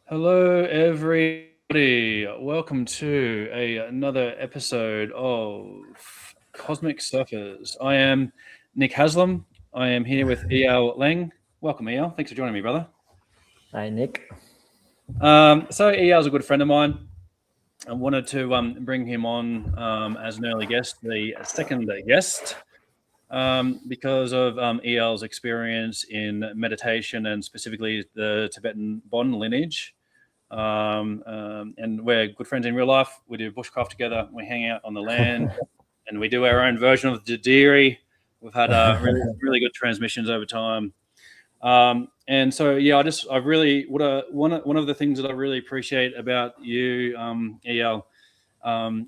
Hello, everybody. Welcome to another episode of Cosmic Surfers. I am Nick Haslam. I am here with EL Leng. Welcome, EL. Thanks for joining me, brother. Hi, Nick. So EL's a good friend of mine. I wanted to bring him on as an early guest, the second guest, because of EL's experience in meditation and specifically the Tibetan Bon lineage. And we're good friends in real life. We do bushcraft together. We hang out on the land, and we do our own version of the Diri. We've had really good transmissions over time. And so, yeah, I really one of the things that I really appreciate about you, EL,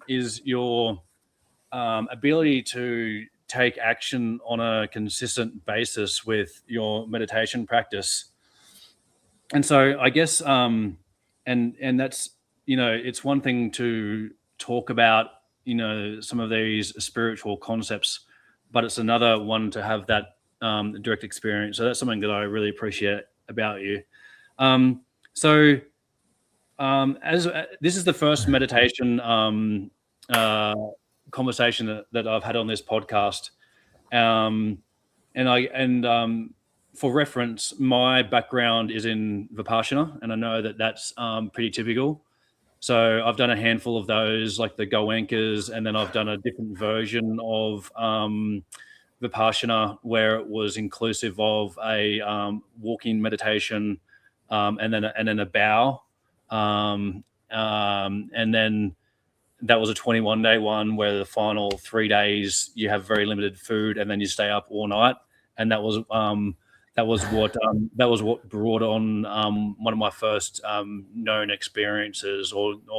is your ability to take action on a consistent basis with your meditation practice. And so, I guess, and that's, it's one thing to talk about, some of these spiritual concepts, but it's another one to have that direct experience. So that's something that I really appreciate about you. So as this is the first meditation conversation that I've had on this podcast, for reference, my background is in Vipassana, and I know that that's pretty typical. So I've done a handful of those, like the Goenkas, and then I've done a different version of Vipassana where it was inclusive of a walking meditation, and then a bow, and then that was a 21-day one where the final 3 days you have very limited food and then you stay up all night, and that was what brought on one of my first known experiences, in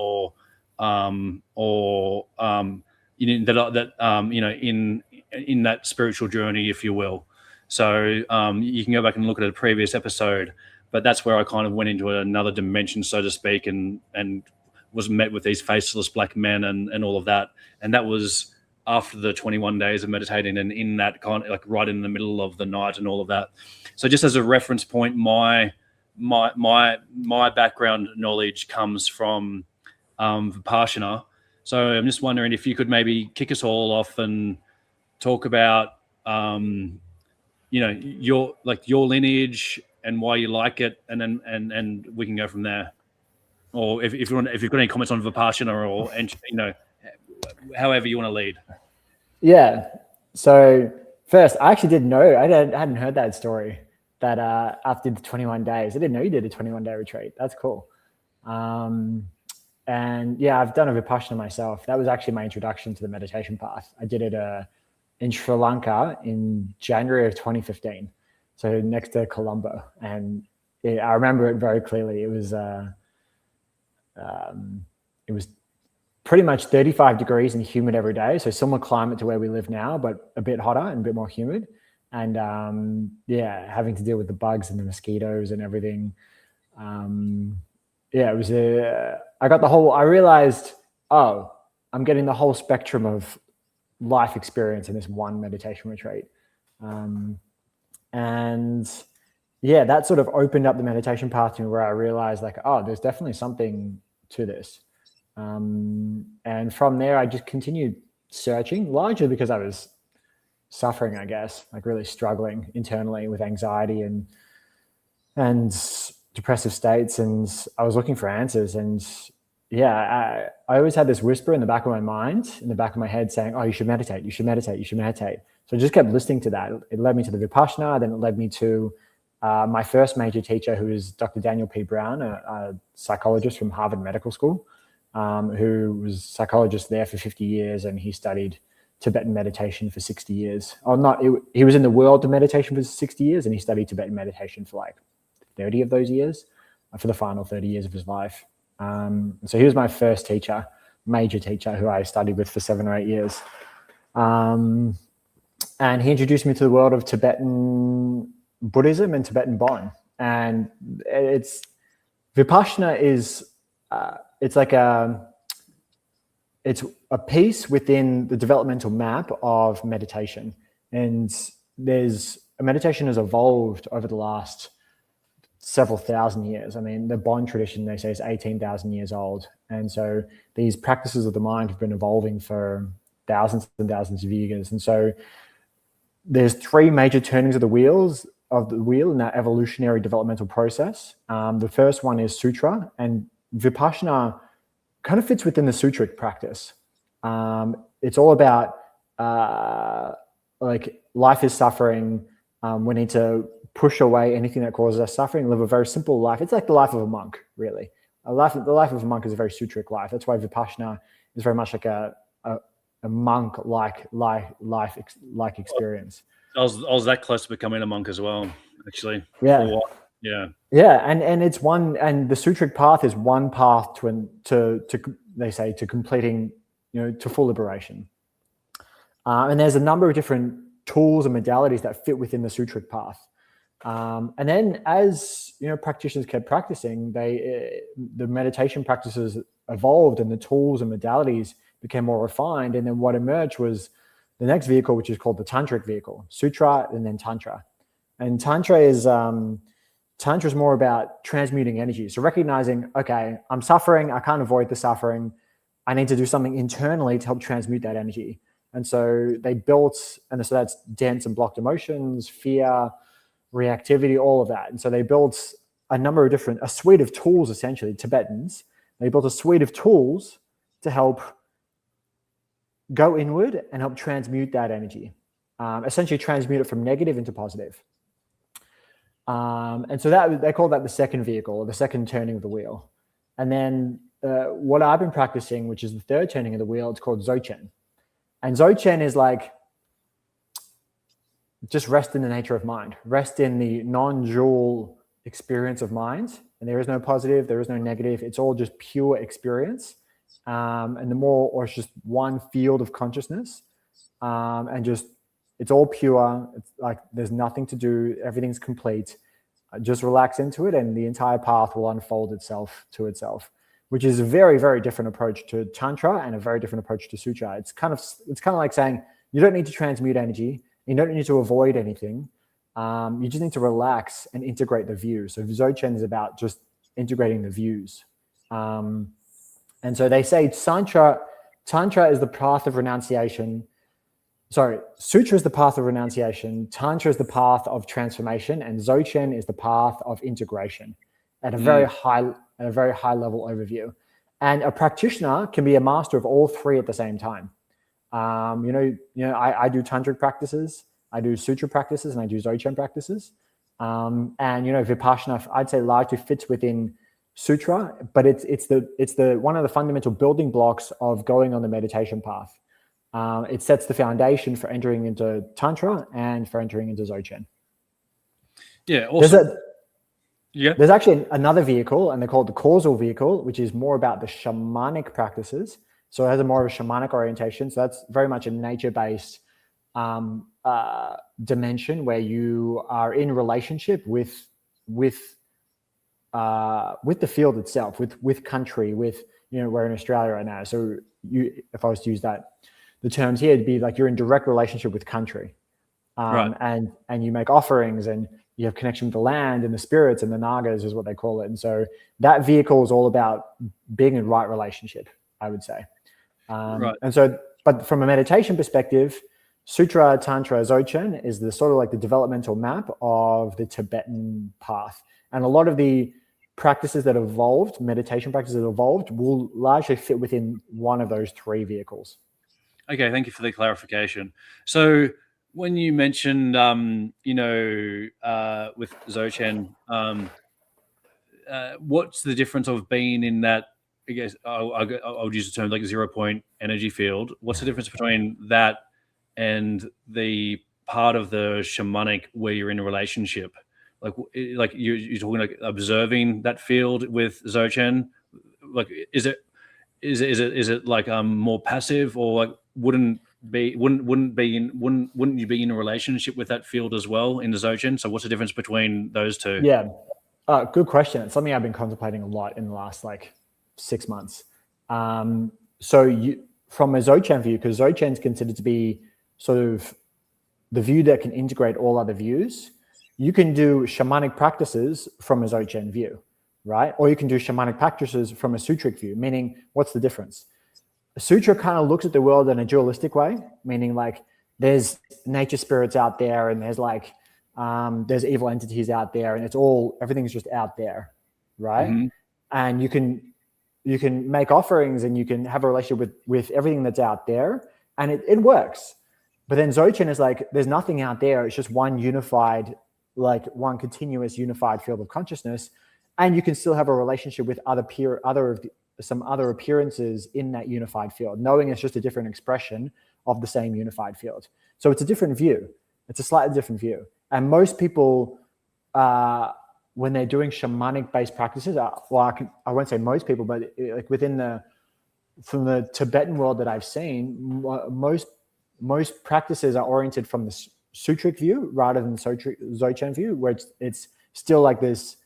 that spiritual journey, if you will. So you can go back and look at a previous episode, but that's where I kind of went into another dimension, so to speak, and was met with these faceless black men and all of that, and that was after the 21 days of meditating, and in that kind of like right in the middle of the night and all of that. So just as a reference point, my background knowledge comes from Vipassana. So I'm just wondering if you could maybe kick us all off and talk about your lineage and why you like it, and then and we can go from there. Or if you've got any comments on Vipassana, or however you want to lead. Yeah. So first, I actually didn't know. I hadn't heard that story. That after the 21 days, I didn't know you did a 21-day retreat. That's cool. And yeah, I've done a Vipassana myself. That was actually my introduction to the meditation path. I did it in Sri Lanka in January of 2015. So next to Colombo, and I remember it very clearly. It was pretty much 35 degrees and humid every day. So similar climate to where we live now, but a bit hotter and a bit more humid. And having to deal with the bugs and the mosquitoes and everything. It was I realized, I'm getting the whole spectrum of life experience in this one meditation retreat. That sort of opened up the meditation path to me, where I realized there's definitely something to this. And from there, I just continued searching, largely because I was suffering, I guess, like really struggling internally with anxiety and depressive states. And I was looking for answers. And I always had this whisper in the back of my mind, in the back of my head saying, you should meditate, you should meditate, you should meditate. So I just kept listening to that. It led me to the Vipassana. Then it led me to my first major teacher, who is Dr. Daniel P. Brown, a psychologist from Harvard Medical School, who was a psychologist there for 50 years, and he studied Tibetan meditation for 60 years. He was in the world of meditation for 60 years, and he studied Tibetan meditation for like 30 of those years, for the final 30 years of his life. So he was my first teacher, major teacher, who I studied with for 7 or 8 years. And he introduced me to the world of Tibetan Buddhism and Tibetan Bon. And Vipassana is, it's a piece within the developmental map of meditation. And meditation has evolved over the last several thousand years. I mean, the Bon tradition, they say, is 18,000 years old. And so these practices of the mind have been evolving for thousands and thousands of years. And so there's three major turnings of the wheel in that evolutionary developmental process. The first one is sutra, and Vipassana kind of fits within the sutric practice. It's all about like life is suffering. We need to push away anything that causes us suffering, live a very simple life. It's like the life of a monk, really. The life of a monk is a very sutric life. That's why Vipassana is very much like a monk-like life experience. I was that close to becoming a monk as well, actually. Yeah. Yeah, and it's one, and the sutric path is one path to they say, to completing, to full liberation. And there's a number of different tools and modalities that fit within the sutric path. And then as practitioners kept practicing, the meditation practices evolved, and the tools and modalities became more refined. And then what emerged was the next vehicle, which is called the tantric vehicle, sutra, and then tantra. And tantra is more about transmuting energy. So recognizing, okay, I'm suffering, I can't avoid the suffering, I need to do something internally to help transmute that energy. And so they built, and so that's dense and blocked emotions, fear, reactivity, all of that. And so they built a suite of tools, essentially, Tibetans. They built a suite of tools to help go inward and help transmute that energy, essentially transmute it from negative into positive. And so that they call that the second vehicle, or the second turning of the wheel. And then what I've been practicing, which is the third turning of the wheel, it's called Dzogchen. And Dzogchen is like just rest in the nature of mind, rest in the non-dual experience of mind. And there is no positive, there is no negative. It's all just pure experience. And or it's just one field of consciousness, and just, it's all pure. It's like there's nothing to do. Everything's complete. Just relax into it, and the entire path will unfold itself to itself, which is a very, very different approach to Tantra and a very different approach to Sutra. It's kind of like saying you don't need to transmute energy. You don't need to avoid anything. You just need to relax and integrate the views. So Dzogchen is about just integrating the views. And so they say Tantra is the path of renunciation. Sorry, Sutra is the path of renunciation, Tantra is the path of transformation, and Dzogchen is the path of integration at a very high level overview. And a practitioner can be a master of all three at the same time. I do tantric practices, I do sutra practices, and I do Dzogchen practices. And Vipassana, I'd say, largely fits within sutra, but it's the one of the fundamental building blocks of going on the meditation path. It sets the foundation for entering into Tantra and for entering into Dzogchen. Yeah, awesome. There's actually another vehicle, and they're called the causal vehicle, which is more about the shamanic practices. So it has a more of a shamanic orientation. So that's very much a nature-based dimension where you are in relationship with the field itself, with country, we're in Australia right now. So if I was to use the terms here, it'd be like you're in direct relationship with country, right. and you make offerings, and you have connection with the land and the spirits, and the nagas is what they call it. And so that vehicle is all about being in right relationship, I would say. Right. And so, but from a meditation perspective, Sutra, Tantra, Dzogchen is the sort of like the developmental map of the Tibetan path. And a lot of the practices that evolved, meditation practices that evolved, will largely fit within one of those three vehicles. Okay, thank you for the clarification. So when you mentioned, with Dzogchen, what's the difference of being in that, I guess I'll use the term like 0 point energy field. What's the difference between that and the part of the shamanic where you're in a relationship? Like you're talking like observing that field with Dzogchen. Like, is it like more passive, or like wouldn't you be in a relationship with that field as well in the Dzogchen? So what's the difference between those two? Yeah, good question. It's something I've been contemplating a lot in the last 6 months. So from a Dzogchen view, because Dzogchen is considered to be sort of the view that can integrate all other views, you can do shamanic practices from a Dzogchen view, right? Or you can do shamanic practices from a sutric view, meaning what's the difference? A sutra kind of looks at the world in a dualistic way, meaning like there's nature spirits out there and there's like, there's evil entities out there and everything's just out there, right? Mm-hmm. And you can make offerings and you can have a relationship with everything that's out there, and it works. But then Dzogchen is like, there's nothing out there. It's just one unified, like one continuous unified field of consciousness. And you can still have a relationship with some other appearances in that unified field, knowing it's just a different expression of the same unified field. So it's a different view. It's a slightly different view. And most people, when they're doing shamanic-based practices, well, I won't say most people, but like from the Tibetan world that I've seen, most practices are oriented from the sutric view rather than Dzogchen view, where it's still like this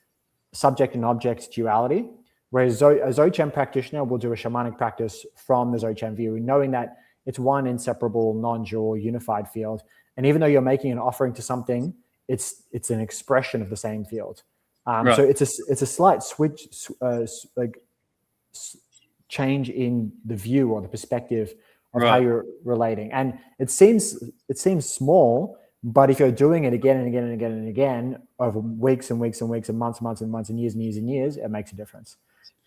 subject and object duality. Whereas a Dzogchen practitioner will do a shamanic practice from the Dzogchen view, knowing that it's one inseparable, non-dual, unified field. And even though you're making an offering to something, it's an expression of the same field. Right. So it's a slight switch, change in the view or the perspective of how you're relating. And it seems small, but if you're doing it again and again and again and again over weeks and weeks and weeks and months and months and years and years and years, it makes a difference.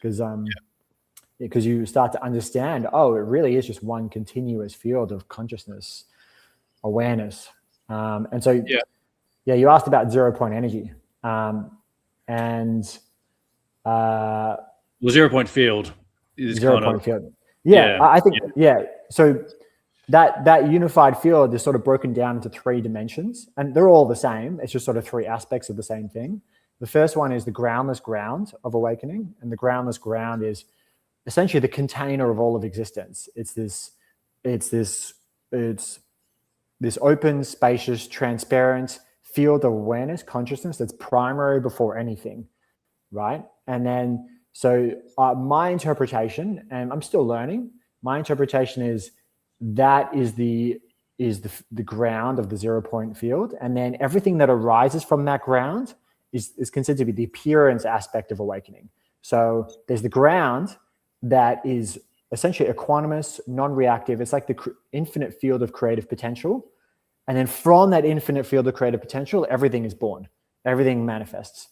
Because you start to understand, it really is just one continuous field of consciousness, awareness. And so, you asked about 0 point energy. 0 point field is 0 point field. I think, So that unified field is sort of broken down into 3 dimensions, and they're all the same. It's just sort of 3 aspects of the same thing. The first one is the groundless ground of awakening. And the groundless ground is essentially the container of all of existence. It's this open, spacious, transparent field of awareness, consciousness that's primary before anything, right? And then, so my interpretation, and I'm still learning, my interpretation is that is the ground of the 0 point field. And then everything that arises from that ground is considered to be the appearance aspect of awakening. So there's the ground that is essentially equanimous, non-reactive. It's like the infinite field of creative potential. And then from that infinite field of creative potential, everything is born. Everything manifests.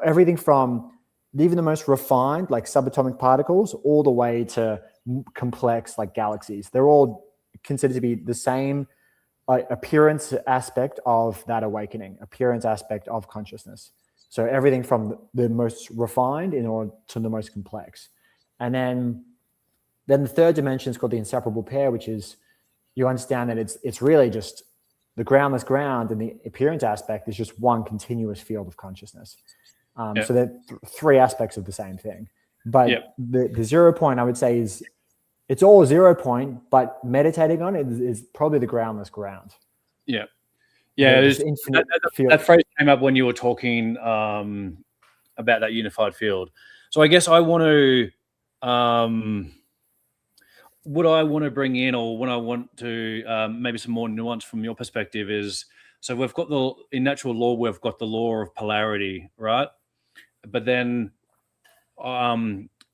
Everything from even the most refined, like subatomic particles, all the way to complex, like galaxies. They're all considered to be the same appearance aspect of that awakening, appearance aspect of consciousness. So everything from the most refined to the most complex. And then the third dimension is called the inseparable pair, which is, you understand that it's really just the groundless ground, and the appearance aspect is just one continuous field of consciousness. So they're 3 aspects of the same thing. But the 0 point, I would say, is it's all 0 point, but meditating on it is probably the groundless ground. Yeah. That phrase came up when you were talking about that unified field. So I guess I want to, what I want to bring in, or what I want to maybe some more nuance from your perspective is, so we've got in natural law, we've got the law of polarity, right? But then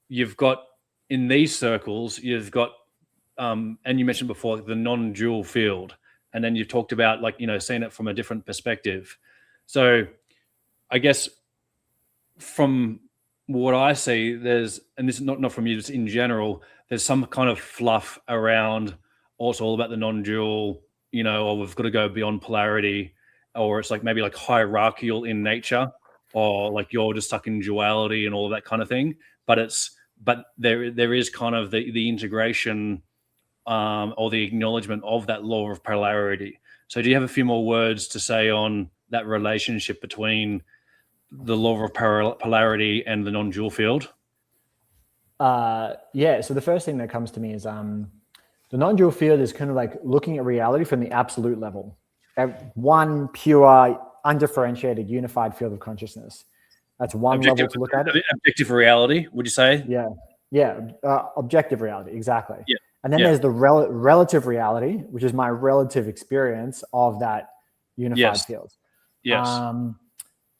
you've got, in these circles, you've got, and you mentioned before, the non-dual field. And then you've talked about, seeing it from a different perspective. So I guess from what I see, there's, and this is not from you, just in general, there's some kind of fluff around also all about the non-dual, or we've got to go beyond polarity, or it's maybe hierarchical in nature, or you're just stuck in duality and all of that kind of thing. But there is kind of the integration or the acknowledgement of that law of polarity. So do you have a few more words to say on that relationship between the law of polarity and the non-dual field? So the first thing that comes to me is the non-dual field is kind of like looking at reality from the absolute level. One pure, undifferentiated, unified field of consciousness. That's one level to look at it. Objective reality, would you say? Objective reality, exactly. Yeah. And then there's the relative reality, which is my relative experience of that unified field. Yes.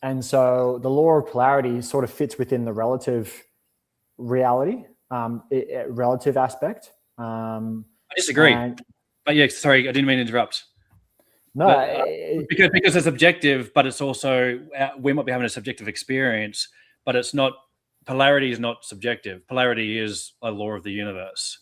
And so the law of polarity sort of fits within the relative reality, relative aspect. I disagree. But yeah, sorry, I didn't mean to interrupt. No, because it's objective, but it's also, we might be having a subjective experience, but it's not. Polarity is not subjective. Polarity is a law of the universe.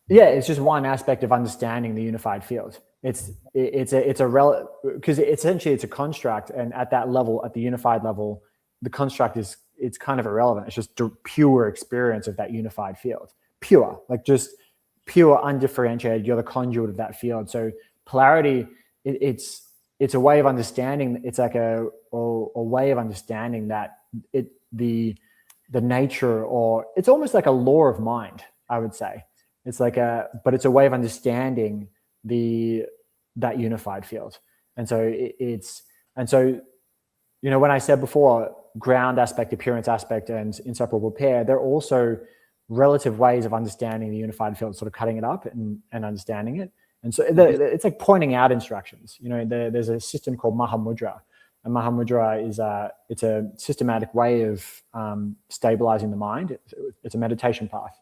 Yeah, it's just one aspect of understanding the unified field. It's a because essentially it's a construct, and at that level, at the unified level, the construct it's kind of irrelevant. It's just pure experience of that unified field, pure, like just pure, undifferentiated. You're the conduit of that field. So polarity, it's a way of understanding. It's like a way of understanding that the nature, or it's almost like a law of mind, I would say. It's like but it's a way of understanding that unified field. And so when I said before, ground aspect, appearance aspect, and inseparable pair, they're also relative ways of understanding the unified field, sort of cutting it up and understanding it. And so it's like pointing out instructions. There's a system called Mahamudra. And Mahamudra is it's a systematic way of stabilizing the mind. It's a meditation path.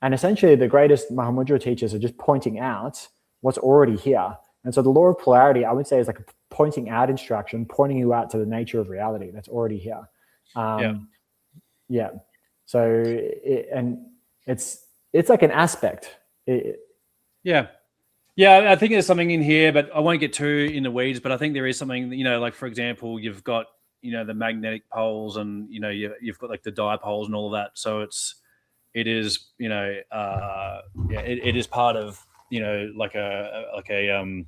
And essentially, the greatest Mahamudra teachers are just pointing out what's already here. And so the law of polarity, I would say, is like a pointing out instruction, pointing you out to the nature of reality that's already here. Yeah. So it's like an aspect. Yeah, I think there's something in here, but I won't get too in the weeds. But I think there is something, like, for example, you've got, the magnetic poles, and, you've got like the dipoles and all of that. So it is, it is part of, like a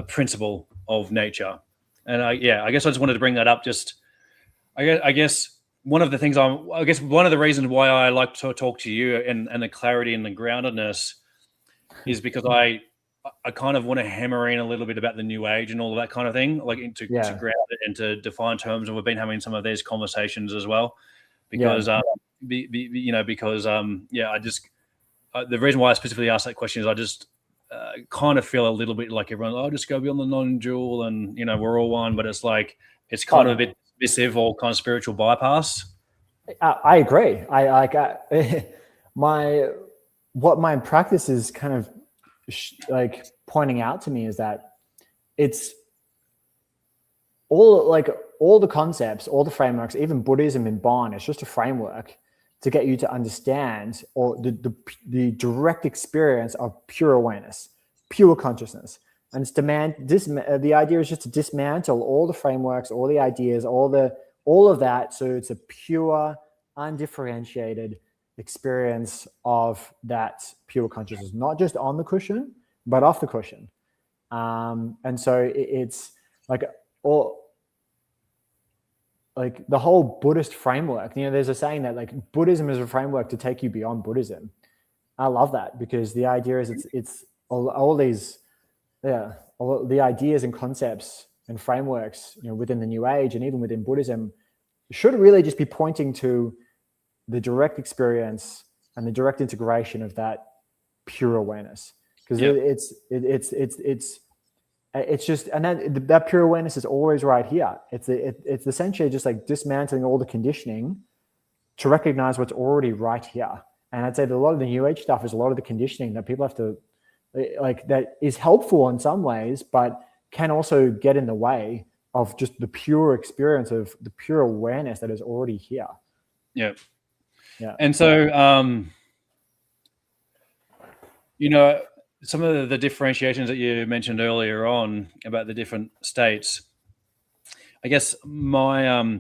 principle of nature. And I guess I just wanted to bring that up. I guess one of the things one of the reasons why I like to talk to you and the clarity and the groundedness is because I kind of want to hammer in a little bit about the new age and all of that kind of thing, like to ground it and to define terms. And we've been having some of these conversations as well, because I just the reason why I specifically asked that question is I just kind of feel a little bit like everyone, just go beyond the non-dual and we're all one, but it's like it's kind of a bit dismissive or kind of spiritual bypass. I agree. What my practice is kind of like pointing out to me is that it's all the concepts, all the frameworks, even Buddhism and Bon, it's just a framework to get you to understand or the direct experience of pure awareness, pure consciousness. And the idea is just to dismantle all the frameworks, all the ideas, all of that. So it's a pure, undifferentiated experience of that pure consciousness, not just on the cushion, but off the cushion. And so it's like the whole Buddhist framework. There's a saying that like Buddhism is a framework to take you beyond Buddhism. I love that, because the idea is it's all these all the ideas and concepts and frameworks within the New Age and even within Buddhism should really just be pointing to the direct experience and the direct integration of that pure awareness, because it's just, and that pure awareness is always right here. It's essentially just like dismantling all the conditioning to recognize what's already right here. And I'd say that a lot of the New Age stuff is a lot of the conditioning that people have to that is helpful in some ways, but can also get in the way of just the pure experience of the pure awareness that is already here. Yeah. And so, some of the differentiations that you mentioned earlier on about the different states, I guess my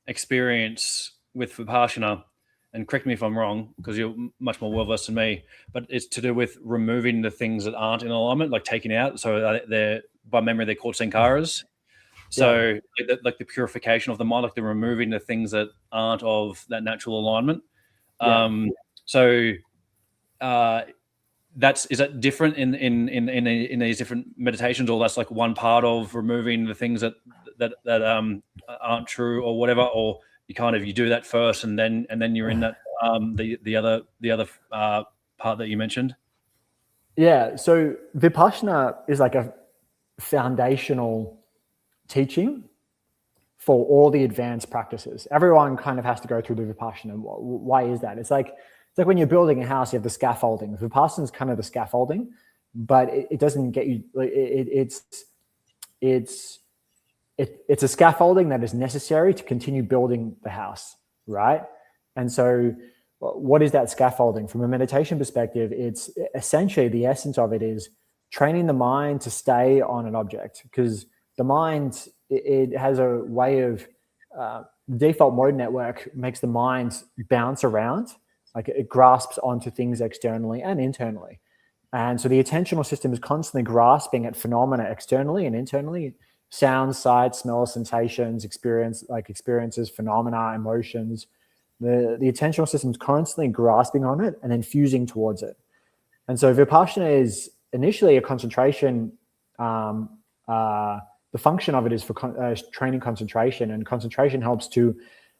experience with Vipassana, and correct me if I'm wrong, because you're much more well-versed than me, but it's to do with removing the things that aren't in alignment, like taking out. So they're, by memory, they're called sankharas. So like the purification of the mind, like the removing the things that aren't of that natural alignment. So is that different in these different meditations, or that's like one part of removing the things that aren't true or whatever, or you do that first and then you're in that the other part that you mentioned? So Vipassana is like a foundational teaching for all the advanced practices. Everyone kind of has to go through the Vipassana. Why is that? It's like when you're building a house, you have the scaffolding. Vipassana is kind of the scaffolding, but it doesn't get you. It's a scaffolding that is necessary to continue building the house, right? And so, what is that scaffolding? From a meditation perspective, it's essentially the essence of it is training the mind to stay on an object, because the mind, it has a way of the default mode network makes the mind bounce around, like it grasps onto things externally and internally. And so the attentional system is constantly grasping at phenomena externally and internally, sounds, sights, smells, sensations, experiences, phenomena, emotions. The attentional system is constantly grasping on it and then fusing towards it. And so Vipassana is initially a concentration. The function of it is for training concentration, and concentration helps to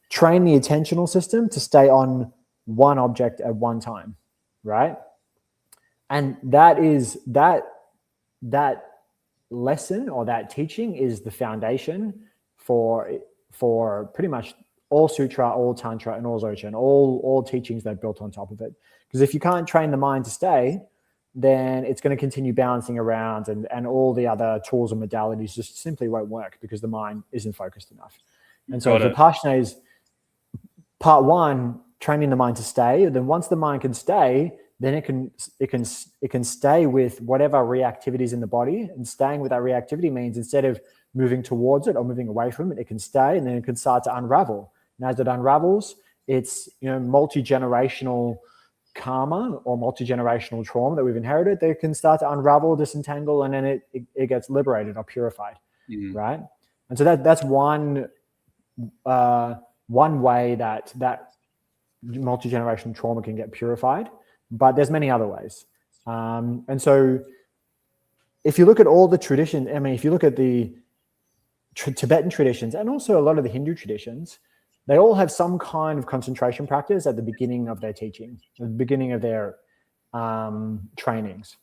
train the attentional system to stay on one object at one time, right? And that lesson or that teaching is the foundation for pretty much all sutra, all tantra, and all dzogchen, all teachings that are built on top of it. Because if you can't train the mind to stay, then it's going to continue bouncing around, and all the other tools and modalities just simply won't work because the mind isn't focused enough. And so Vipassana is part one, training the mind to stay. And then once the mind can stay, then it can stay with whatever reactivity is in the body. And staying with that reactivity means instead of moving towards it or moving away from it, it can stay, and then it can start to unravel. And as it unravels, it's multi-generational karma or multi-generational trauma that we've inherited. They can start to unravel, disentangle, and then it gets liberated or purified, right? And so that's one way that multi-generational trauma can get purified. But there's many other ways. And so if you look at all the traditions, I mean, if you look at the Tibetan traditions and also a lot of the Hindu traditions, they all have some kind of concentration practice at the beginning of their teaching, at the beginning of their trainings.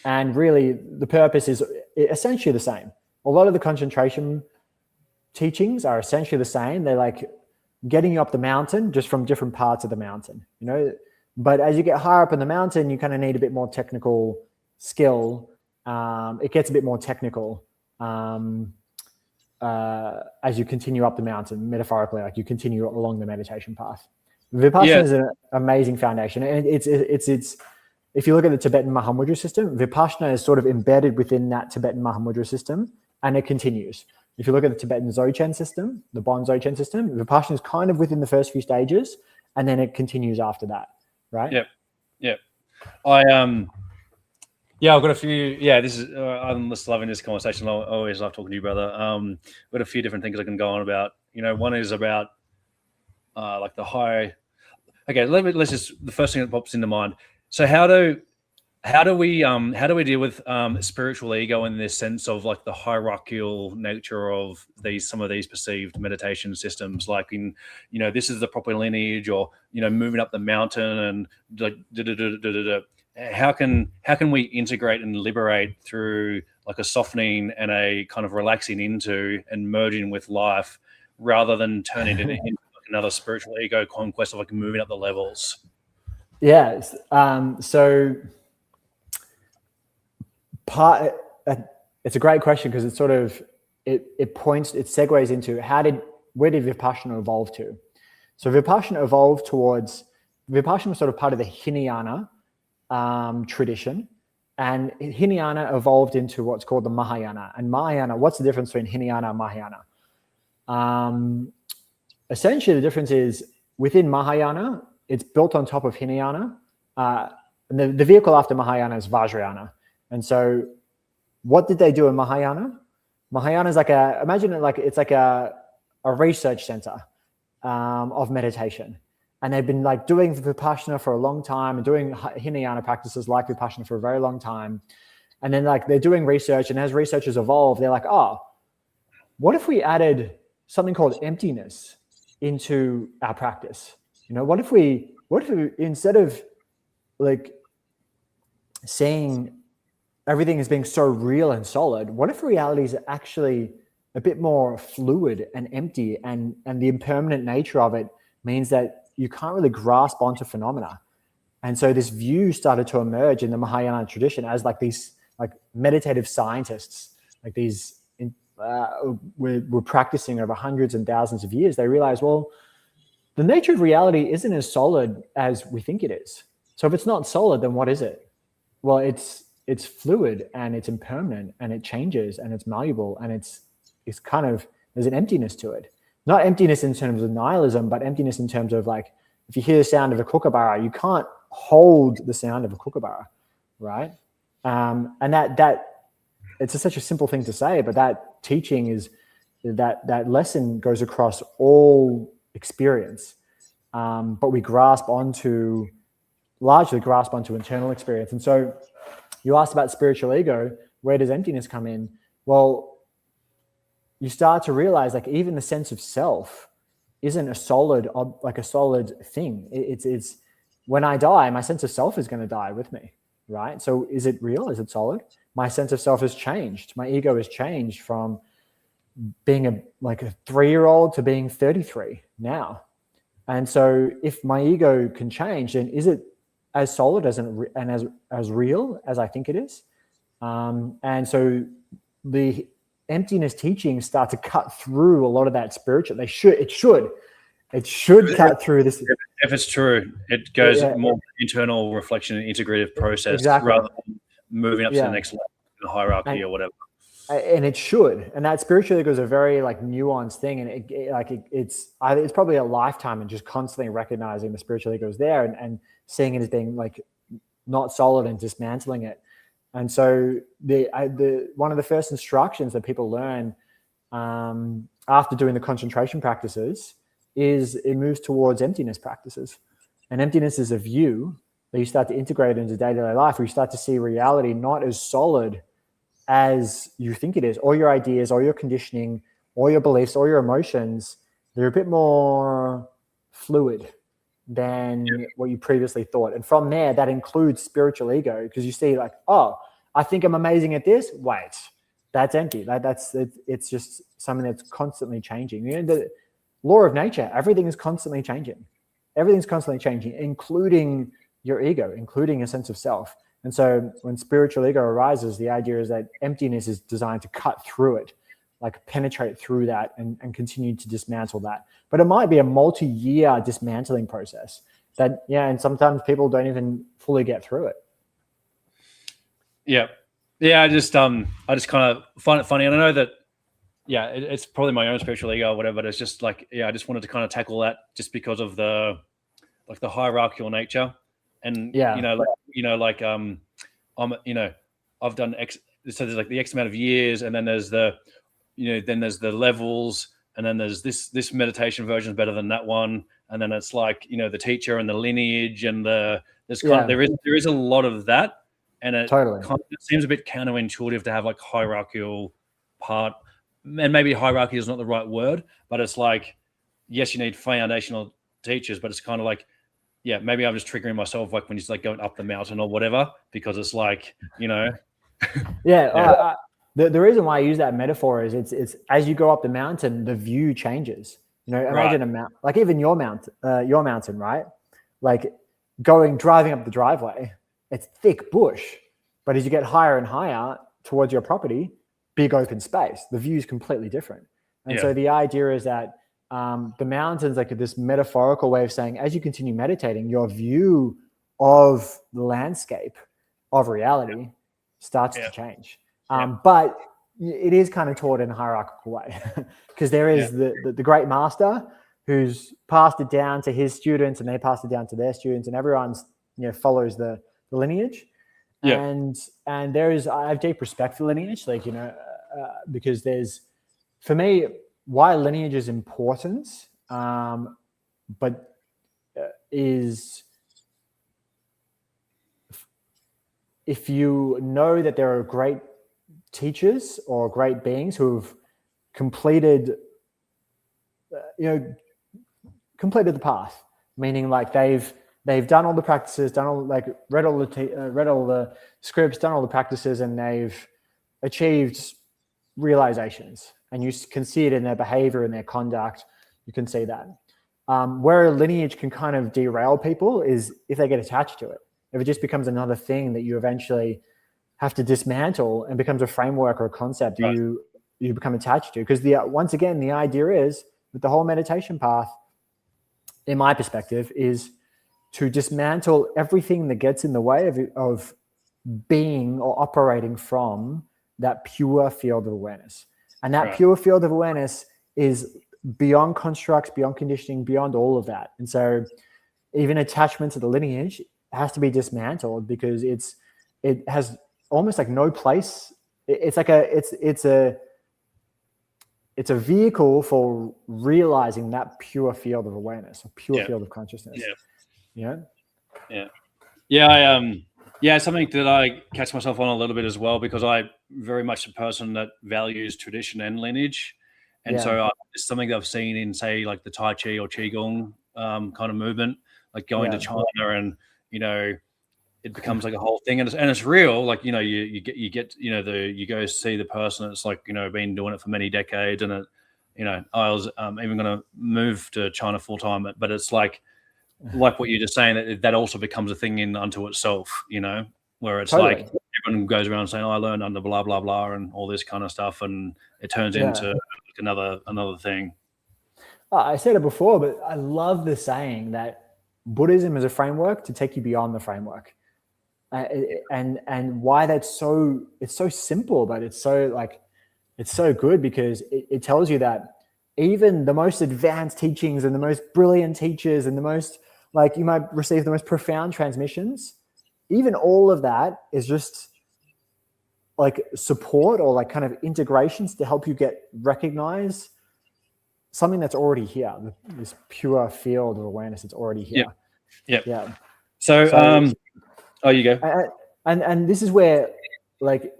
And really the purpose is essentially the same. A lot of the concentration teachings are essentially the same. They're like getting you up the mountain, just from different parts of the mountain, But as you get higher up in the mountain, you kind of need a bit more technical skill. It gets a bit more technical as you continue up the mountain, metaphorically, like you continue along the meditation path. Vipassana is an amazing foundation. And it's if you look at the Tibetan Mahamudra system, Vipassana is sort of embedded within that Tibetan Mahamudra system, and it continues. If you look at the Tibetan Dzogchen system, the Bon Dzogchen system, Vipassana is kind of within the first few stages, and then it continues after that. Right. Yep. I've got a few. This is. I'm just loving this conversation. I always love talking to you, brother. I've got a few different things I can go on about. One is about like the high. Okay, let's just the first thing that pops into mind. So how do we deal with spiritual ego in this sense of like the hierarchical nature of some of these perceived meditation systems, like this is the proper lineage, or moving up the mountain, and how can we integrate and liberate through like a softening and a kind of relaxing into and merging with life, rather than turning it into like another spiritual ego conquest of like moving up the levels? Yes. So it's a great question, because it's sort of it segues into where did Vipassana evolve to? So Vipassana evolved towards was sort of part of the Hinayana tradition, and Hinayana evolved into what's called the Mahayana. And Mahayana, what's the difference between Hinayana and Mahayana? Essentially, the difference is within Mahayana, it's built on top of Hinayana, and the vehicle after Mahayana is Vajrayana. And so what did they do in Mahayana? Mahayana is imagine it like it's like a research center of meditation. And they've been like doing Vipassana for a long time and doing Hinayana practices like Vipassana for a very long time. And then like they're doing research, and as researchers evolve, they're like, what if we added something called emptiness into our practice? What if we instead of like seeing everything as being so real and solid, what if reality is actually a bit more fluid and empty, and the impermanent nature of it means that you can't really grasp onto phenomena. And so this view started to emerge in the Mahayana tradition as like these like meditative scientists, like these were practicing over hundreds and thousands of years. They realized, well, the nature of reality isn't as solid as we think it is. So if it's not solid, then what is it? Well, it's fluid and it's impermanent and it changes and it's malleable and it's kind of, there's an emptiness to it. Not emptiness in terms of nihilism, but emptiness in terms of like, if you hear the sound of a kookaburra, you can't hold the sound of a kookaburra, right? And that it's such a simple thing to say, but that teaching is that lesson goes across all experience, but we largely grasp onto internal experience. And so you asked about spiritual ego, where does emptiness come in? Well, you start to realize like even the sense of self isn't a solid thing. It's when I die, my sense of self is going to die with me, right? So is it real? Is it solid? My sense of self has changed. My ego has changed from being a 3-year-old to being 33 now. And so if my ego can change, then is it as solid and as real as I think it is? And so the emptiness teachings start to cut through a lot of that spiritual. It should cut through this. If it's true, it goes more internal reflection and integrative process rather than moving up to the next level in the hierarchy or whatever. And it should. And that spiritual ego is a very nuanced thing, and it's probably a lifetime and just constantly recognizing the spiritual ego is there and seeing it as being not solid and dismantling it. And so one of the first instructions that people learn after doing the concentration practices is it moves towards emptiness practices. And emptiness is a view that you start to integrate into day-to-day life, where you start to see reality not as solid as you think it is. All your ideas, all your conditioning, all your beliefs, all your emotions, they're a bit more fluid than what you previously thought. And from there, that includes spiritual ego, because you see I think I'm amazing at this. Wait, that's empty. It's just something that's constantly changing. The law of nature, everything is constantly changing. Everything's constantly changing, including your ego, including a sense of self. And so when spiritual ego arises, the idea is that emptiness is designed to cut through it, penetrate through that and continue to dismantle that. But it might be a multi-year dismantling process and sometimes people don't even fully get through it. Yeah. I just kind of find it funny. And I know that, it's probably my own spiritual ego or whatever, but it's just I just wanted to kind of tackle that just because of the hierarchical nature. And, I've done X, so there's the X amount of years, and then there's the levels, and then there's this meditation version is better than that one. And then it's the teacher and the lineage and there is a lot of that. And it totally kind of seems a bit counterintuitive to have hierarchical part, and maybe hierarchy is not the right word, but it's yes, you need foundational teachers, but it's kind of maybe I'm just triggering myself when you're going up the mountain or whatever, because it's The reason why I use that metaphor is it's as you go up the mountain, the view changes. Imagine a mountain, even your mountain, right? Driving up the driveway, it's thick bush, but as you get higher and higher towards your property, big open space, the view is completely different. And so the idea is that the mountains, this metaphorical way of saying, as you continue meditating, your view of the landscape of reality starts to change. But it is kind of taught in a hierarchical way, because there is the great master who's passed it down to his students, and they pass it down to their students, and everyone's follows the lineage. And I have deep respect for lineage, because there's, for me, why lineage is important, but is if you know that there are great teachers or great beings who've completed the path, meaning they've done all the practices, read all the scripts, done all the practices, and they've achieved realizations. and you can see it in their behavior and their conduct. You can see that. Where a lineage can kind of derail people is if they get attached to it. If it just becomes another thing that you eventually have to dismantle and becomes a framework or a concept you become attached to. Because once again, the idea is with the whole meditation path, in my perspective, is to dismantle everything that gets in the way of being or operating from that pure field of awareness. And that pure field of awareness is beyond constructs, beyond conditioning, beyond all of that. And so even attachment to the lineage has to be dismantled because it has almost like no place. It's like it's a vehicle for realizing that pure field of awareness, a pure field of consciousness. Something that I catch myself on a little bit as well, because I very much a person that values tradition and lineage. And so it's something that I've seen in, say, like the Tai Chi or Qigong kind of movement, like going to China and, it becomes like a whole thing, and it's real. Like, you get you go see the person that's like, been doing it for many decades, and I was even going to move to China full time, but it's like what you're just saying, that also becomes a thing in unto itself, where it's like everyone goes around saying, I learned under blah blah blah and all this kind of stuff, and it turns into another thing. I said it before, but I love the saying that Buddhism is a framework to take you beyond the framework. And why it's so simple, but it's so good, because it tells you that even the most advanced teachings and the most brilliant teachers and the most, like, you might receive the most profound transmissions, even all of that is just like support or like kind of integrations to help you recognize something that's already here, this pure field of awareness that's already here. Yeah. So oh, you go. And this is where, like,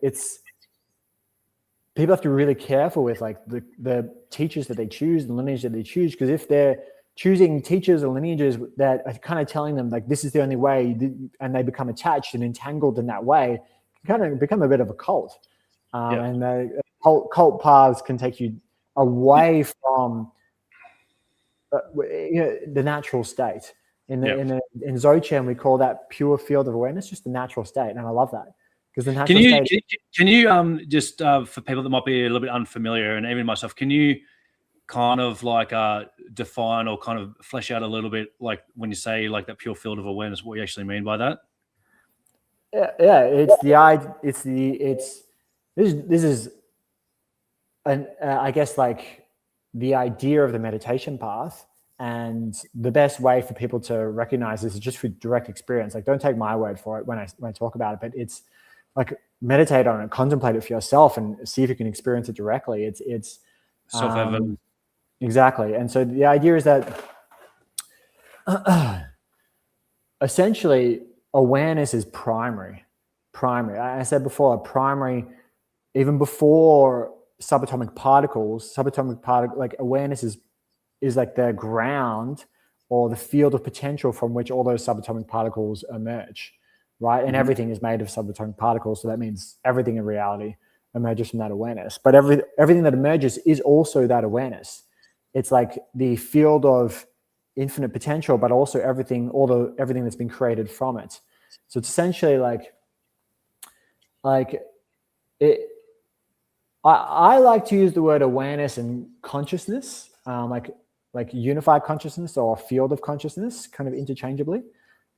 people have to be really careful with like the teachers that they choose, the lineage that they choose, because if they're choosing teachers or lineages that are kind of telling them like this is the only way, and they become attached and entangled in that way, it can kind of become a bit of a cult. And the cult paths can take you away from the natural state. In Dzogchen, we call that pure field of awareness just the natural state, and I love that, because the natural state. Can you just for people that might be a little bit unfamiliar, and even myself, can you kind of like define or kind of flesh out a little bit, like when you say like that pure field of awareness, what you actually mean by that? This is I guess like the idea of the meditation path. And the best way for people to recognize this is just through direct experience. Like, don't take my word for it when I talk about it, but it's like meditate on it, contemplate it for yourself, and see if you can experience it directly. It's self-evident. Exactly. And so the idea is that essentially awareness is primary. I said before, primary, even before subatomic particles, like awareness is like the ground or the field of potential from which all those subatomic particles emerge, right? And everything is made of subatomic particles, so that means everything in reality emerges from that awareness. But everything that emerges is also that awareness. It's like the field of infinite potential, but also everything that's been created from it. So it's essentially like it. I like to use the word awareness and consciousness, like unified consciousness or field of consciousness, kind of interchangeably.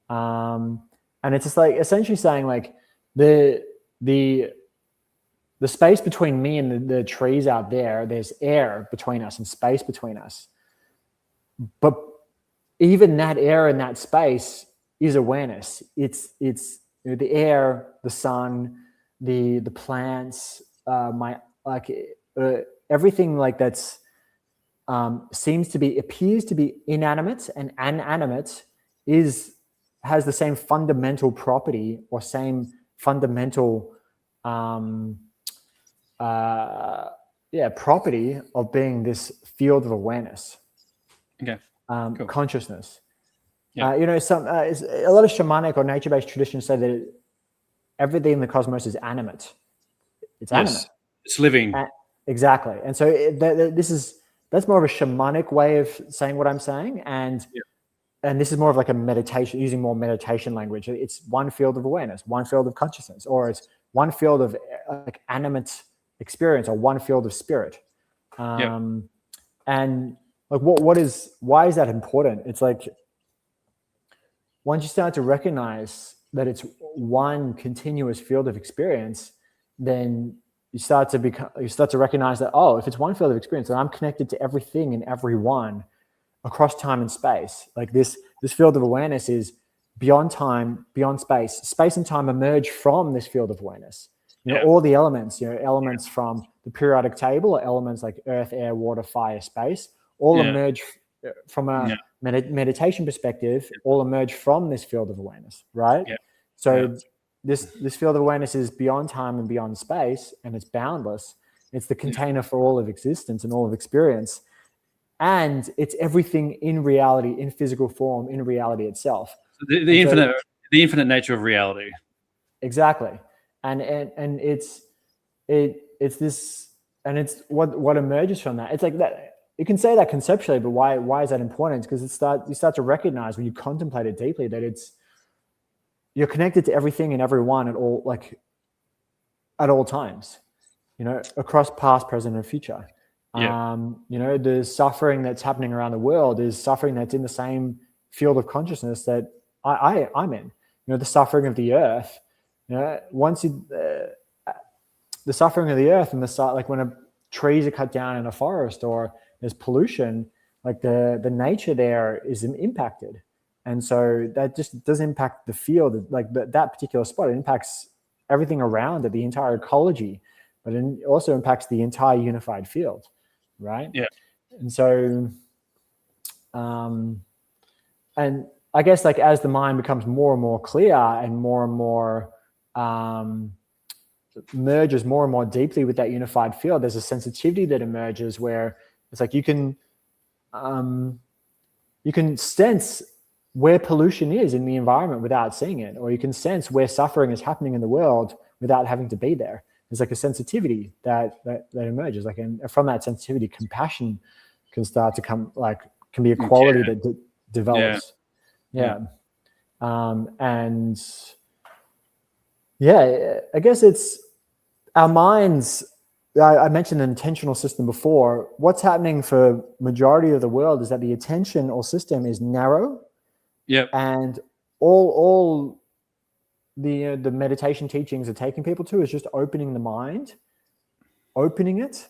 And it's just like essentially saying like the space between me and the trees out there, there's air between us and space between us. But even that air and that space is awareness. It's the air, the sun, the plants, everything like that's appears to be inanimate and animate has the same fundamental property or same fundamental property of being this field of awareness. Okay. Cool. Consciousness. Yeah. A lot of shamanic or nature-based traditions say that everything in the cosmos is animate. It's animate. It's living. Exactly. And so that's more of a shamanic way of saying what I'm saying. And this is more of like a meditation, using more meditation language. It's one field of awareness, one field of consciousness, or it's one field of like animate experience, or one field of spirit. And like why is that important? It's like, once you start to recognize that it's one continuous field of experience, then you start to recognize that, oh, if it's one field of experience, then I'm connected to everything and everyone across time and space. Like this field of awareness is beyond time, beyond space. Space and time emerge from this field of awareness. All the elements, elements from the periodic table, or elements like earth, air, water, fire, space, all emerge from a meditation perspective, all emerge from this field of awareness, right? So this field of awareness is beyond time and beyond space, and it's boundless. It's the container for all of existence and all of experience. And it's everything in reality, in physical form, in reality itself. The infinite nature of reality. Exactly. And it's this, and it's what emerges from that. It's like that. You can say that conceptually, but why is that important? Because you start to recognize, when you contemplate it deeply, that you're connected to everything and everyone at all times, across past, present, and future. The suffering that's happening around the world is suffering that's in the same field of consciousness that I'm in. The suffering of the earth. The suffering of the earth, and like when trees are cut down in a forest, or there's pollution, like the nature there is impacted. And so that just does impact the field, like that particular spot. It impacts everything around it, the entire ecology, but it also impacts the entire unified field, right? Yeah. And so, and I guess, like, as the mind becomes more and more clear and more merges more and more deeply with that unified field, there's a sensitivity that emerges where it's like you can sense where pollution is in the environment without seeing it, or you can sense where suffering is happening in the world without having to be there. There's like a sensitivity that emerges, like, and from that sensitivity, compassion can start to come, like, can be a quality that develops. I guess it's our minds. I mentioned an intentional system before. What's happening for majority of the world is that the attentional system is narrow. And all the meditation teachings are taking people to is just opening the mind, opening it,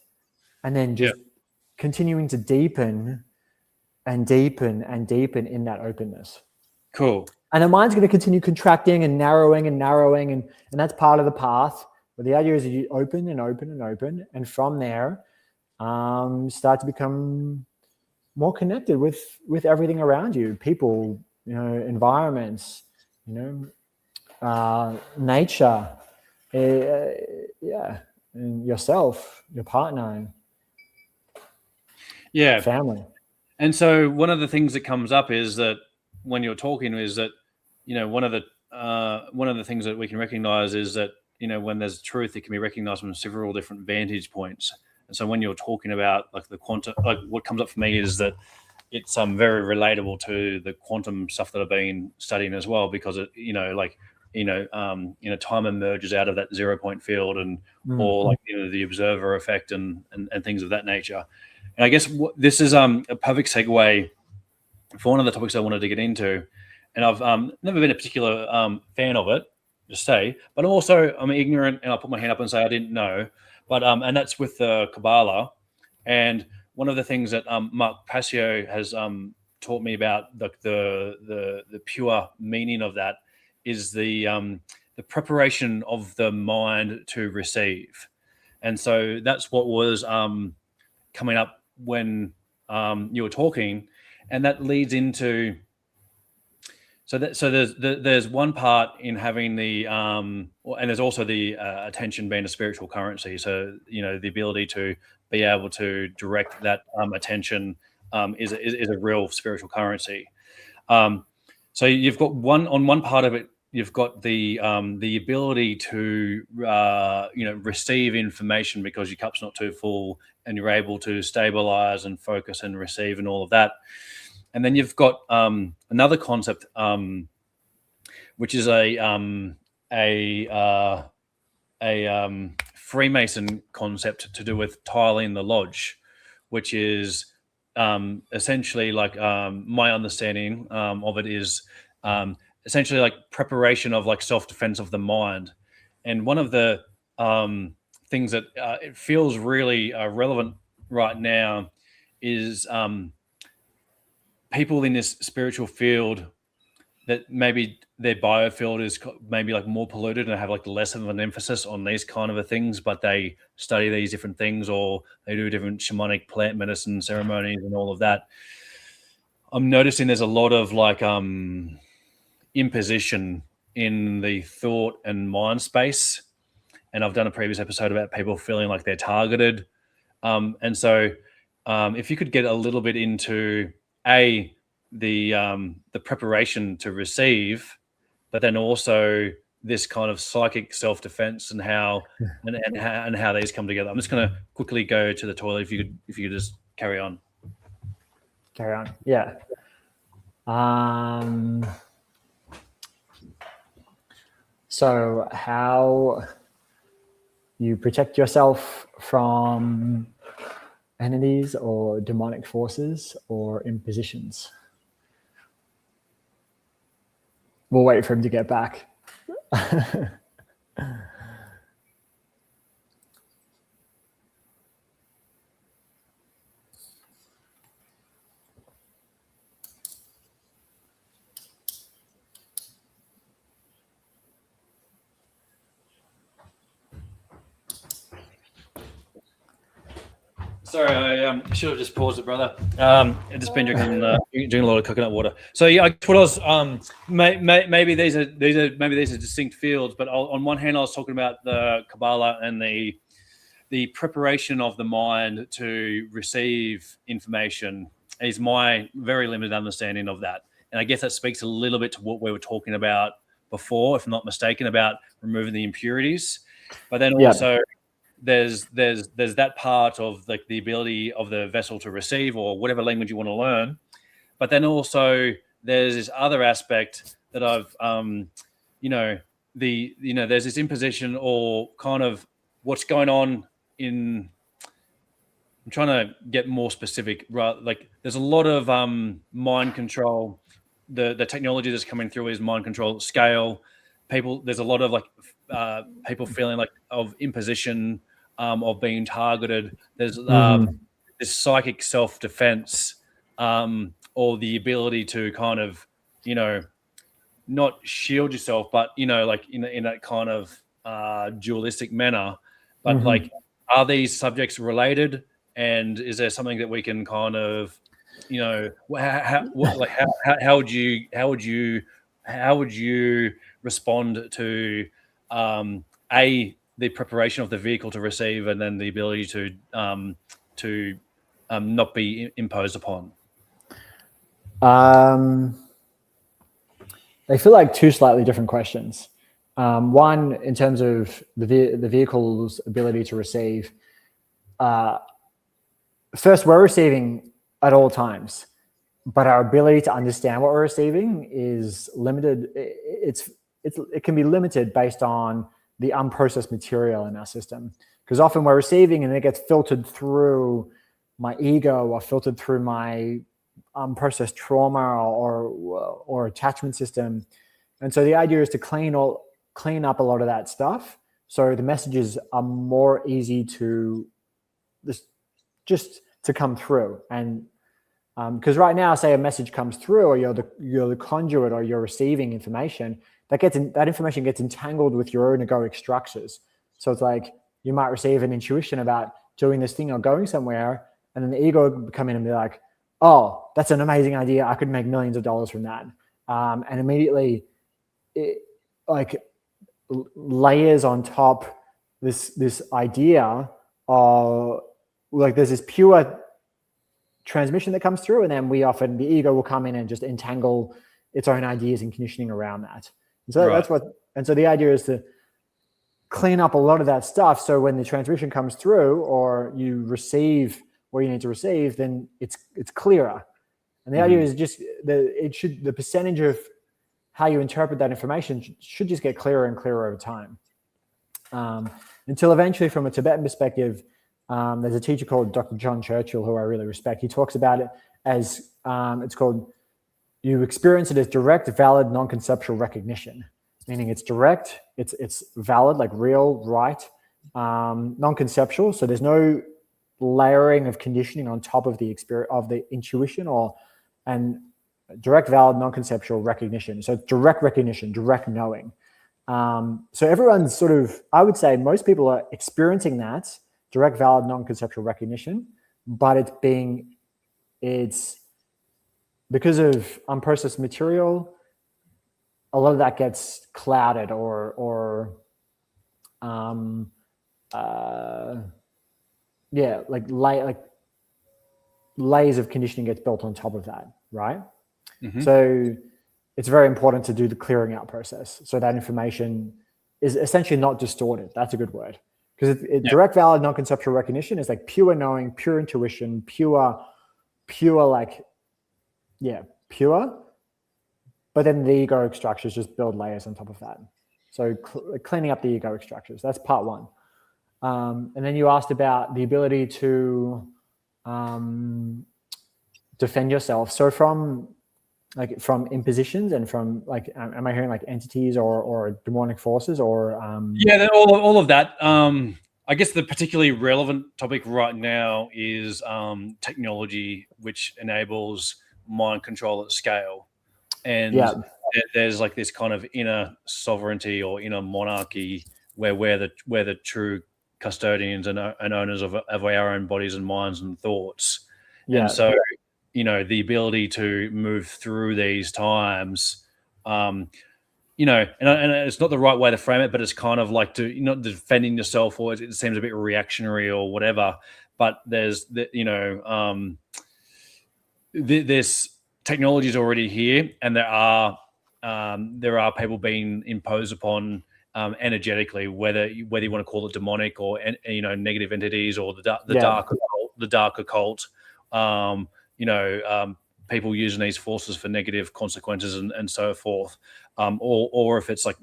and then just continuing to deepen and deepen and deepen in that openness. Cool. And the mind's going to continue contracting and narrowing, and that's part of the path. But the idea is that you open and open and open, and from there, start to become more connected with everything around you, people, environments, nature, and yourself, your partner, family. And so one of the things that comes up is that when you're talking is that, one of the things that we can recognize is that, when there's truth, it can be recognized from several different vantage points. And so when you're talking about, like, the quantum, like, what comes up for me is that it's very relatable to the quantum stuff that I've been studying as well, because it, time emerges out of that 0 point field, and or like the observer effect and things of that nature. And I guess this is a perfect segue for one of the topics I wanted to get into. And I've never been a particular fan of it, just say, but I'm ignorant, and I'll put my hand up and say I didn't know. But and that's with the Kabbalah. And one of the things that Mark Passio has taught me about the pure meaning of that is the preparation of the mind to receive. And so that's what was coming up when you were talking, and that leads into. So there's one part in having the and there's also the attention being a spiritual currency. So the ability to be able to direct that attention is a real spiritual currency. So you've got one part of it the ability to receive information because your cup's not too full, and you're able to stabilize and focus and receive and all of that. And then you've got another concept, which is a Freemason concept to do with tiling the lodge, which is essentially like my understanding of it is essentially like preparation of like self-defense of the mind. And one of the things that it feels really relevant right now is people in this spiritual field that maybe their biofield is maybe like more polluted and have like less of an emphasis on these kind of things, but they study these different things, or they do different shamanic plant medicine ceremonies and all of that. I'm noticing there's a lot of like imposition in the thought and mind space. And I've done a previous episode about people feeling like they're targeted. And so if you could get a little bit into the preparation to receive, but then also this kind of psychic self-defense and how and how these come together. I'm just going to quickly go to the toilet. If you could just carry on. Carry on. Yeah. So how you protect yourself from entities or demonic forces or impositions. We'll wait for him to get back. Sorry, I should have just paused it, brother. I've just been drinking a lot of coconut water. So yeah, what I was maybe these are distinct fields, but on one hand, I was talking about the Kabbalah and the preparation of the mind to receive information is my very limited understanding of that, and I guess that speaks a little bit to what we were talking about before, if I'm not mistaken, about removing the impurities, but then also. There's that part of like the ability of the vessel to receive or whatever language you want to learn, but then also there's this other aspect that I've there's this imposition or kind of what's going on in. I'm trying to get more specific, right? Like there's a lot of mind control. The technology that's coming through is mind control scale. There's a lot of like people feeling like of imposition. Of being targeted, there's this psychic self-defense or the ability to kind of, not shield yourself, but, like in that kind of dualistic manner. But like, are these subjects related? And is there something that we can kind of, how would you respond to the preparation of the vehicle to receive, and then the ability to not be imposed upon? They feel like two slightly different questions. One, in terms of the vehicle's ability to receive. First, we're receiving at all times, but our ability to understand what we're receiving is limited. It can be limited based on the unprocessed material in our system, because often we're receiving and it gets filtered through my ego or filtered through my unprocessed trauma or attachment system. And so the idea is to clean up a lot of that stuff, so the messages are more easy to just to come through. And because right now, say a message comes through, or you're the conduit, or you're receiving information, that information gets entangled with your own egoic structures. So it's like you might receive an intuition about doing this thing or going somewhere, and then the ego will come in and be like, "Oh, that's an amazing idea. I could make millions of dollars from that." And immediately, it like layers on top this idea of like there's this pure transmission that comes through, and then the ego will come in and just entangle its own ideas and conditioning around that. So Right. that's what, and so the idea is to clean up a lot of that stuff. So when the transmission comes through, or you receive what you need to receive, then it's clearer. And the idea is just the percentage of how you interpret that information should just get clearer and clearer over time. Until eventually, from a Tibetan perspective, there's a teacher called Dr. John Churchill, who I really respect. He talks about it as, it's called, you experience it as direct, valid, non-conceptual recognition, meaning it's direct, it's valid, like real, right, non-conceptual. So there's no layering of conditioning on top of the experience of the intuition, and direct, valid, non-conceptual recognition. So it's direct recognition, direct knowing. So everyone's sort of, I would say most people are experiencing that direct, valid, non-conceptual recognition, but it's because of unprocessed material, a lot of that gets clouded or layers of conditioning gets built on top of that, right? So it's very important to do the clearing out process, so that information is essentially not distorted. That's a good word, because direct, valid, non-conceptual recognition is like pure knowing, pure intuition, pure. But then the egoic structures just build layers on top of that. So cleaning up the egoic structures, that's part one. And then you asked about the ability to defend yourself. So from impositions and from am I hearing like entities or demonic forces or? All of that. I guess the particularly relevant topic right now is technology, which enables mind control at scale. And there's like this kind of inner sovereignty or inner monarchy where we're the true custodians and owners of our own bodies and minds and thoughts. And so, the ability to move through these times, and it's not the right way to frame it, but it's kind of like not defending yourself, or it seems a bit reactionary or whatever. But there's this technology is already here, and there are people being imposed upon energetically, whether you want to call it demonic or negative entities or the dark occult. People using these forces for negative consequences and so forth, or if it's like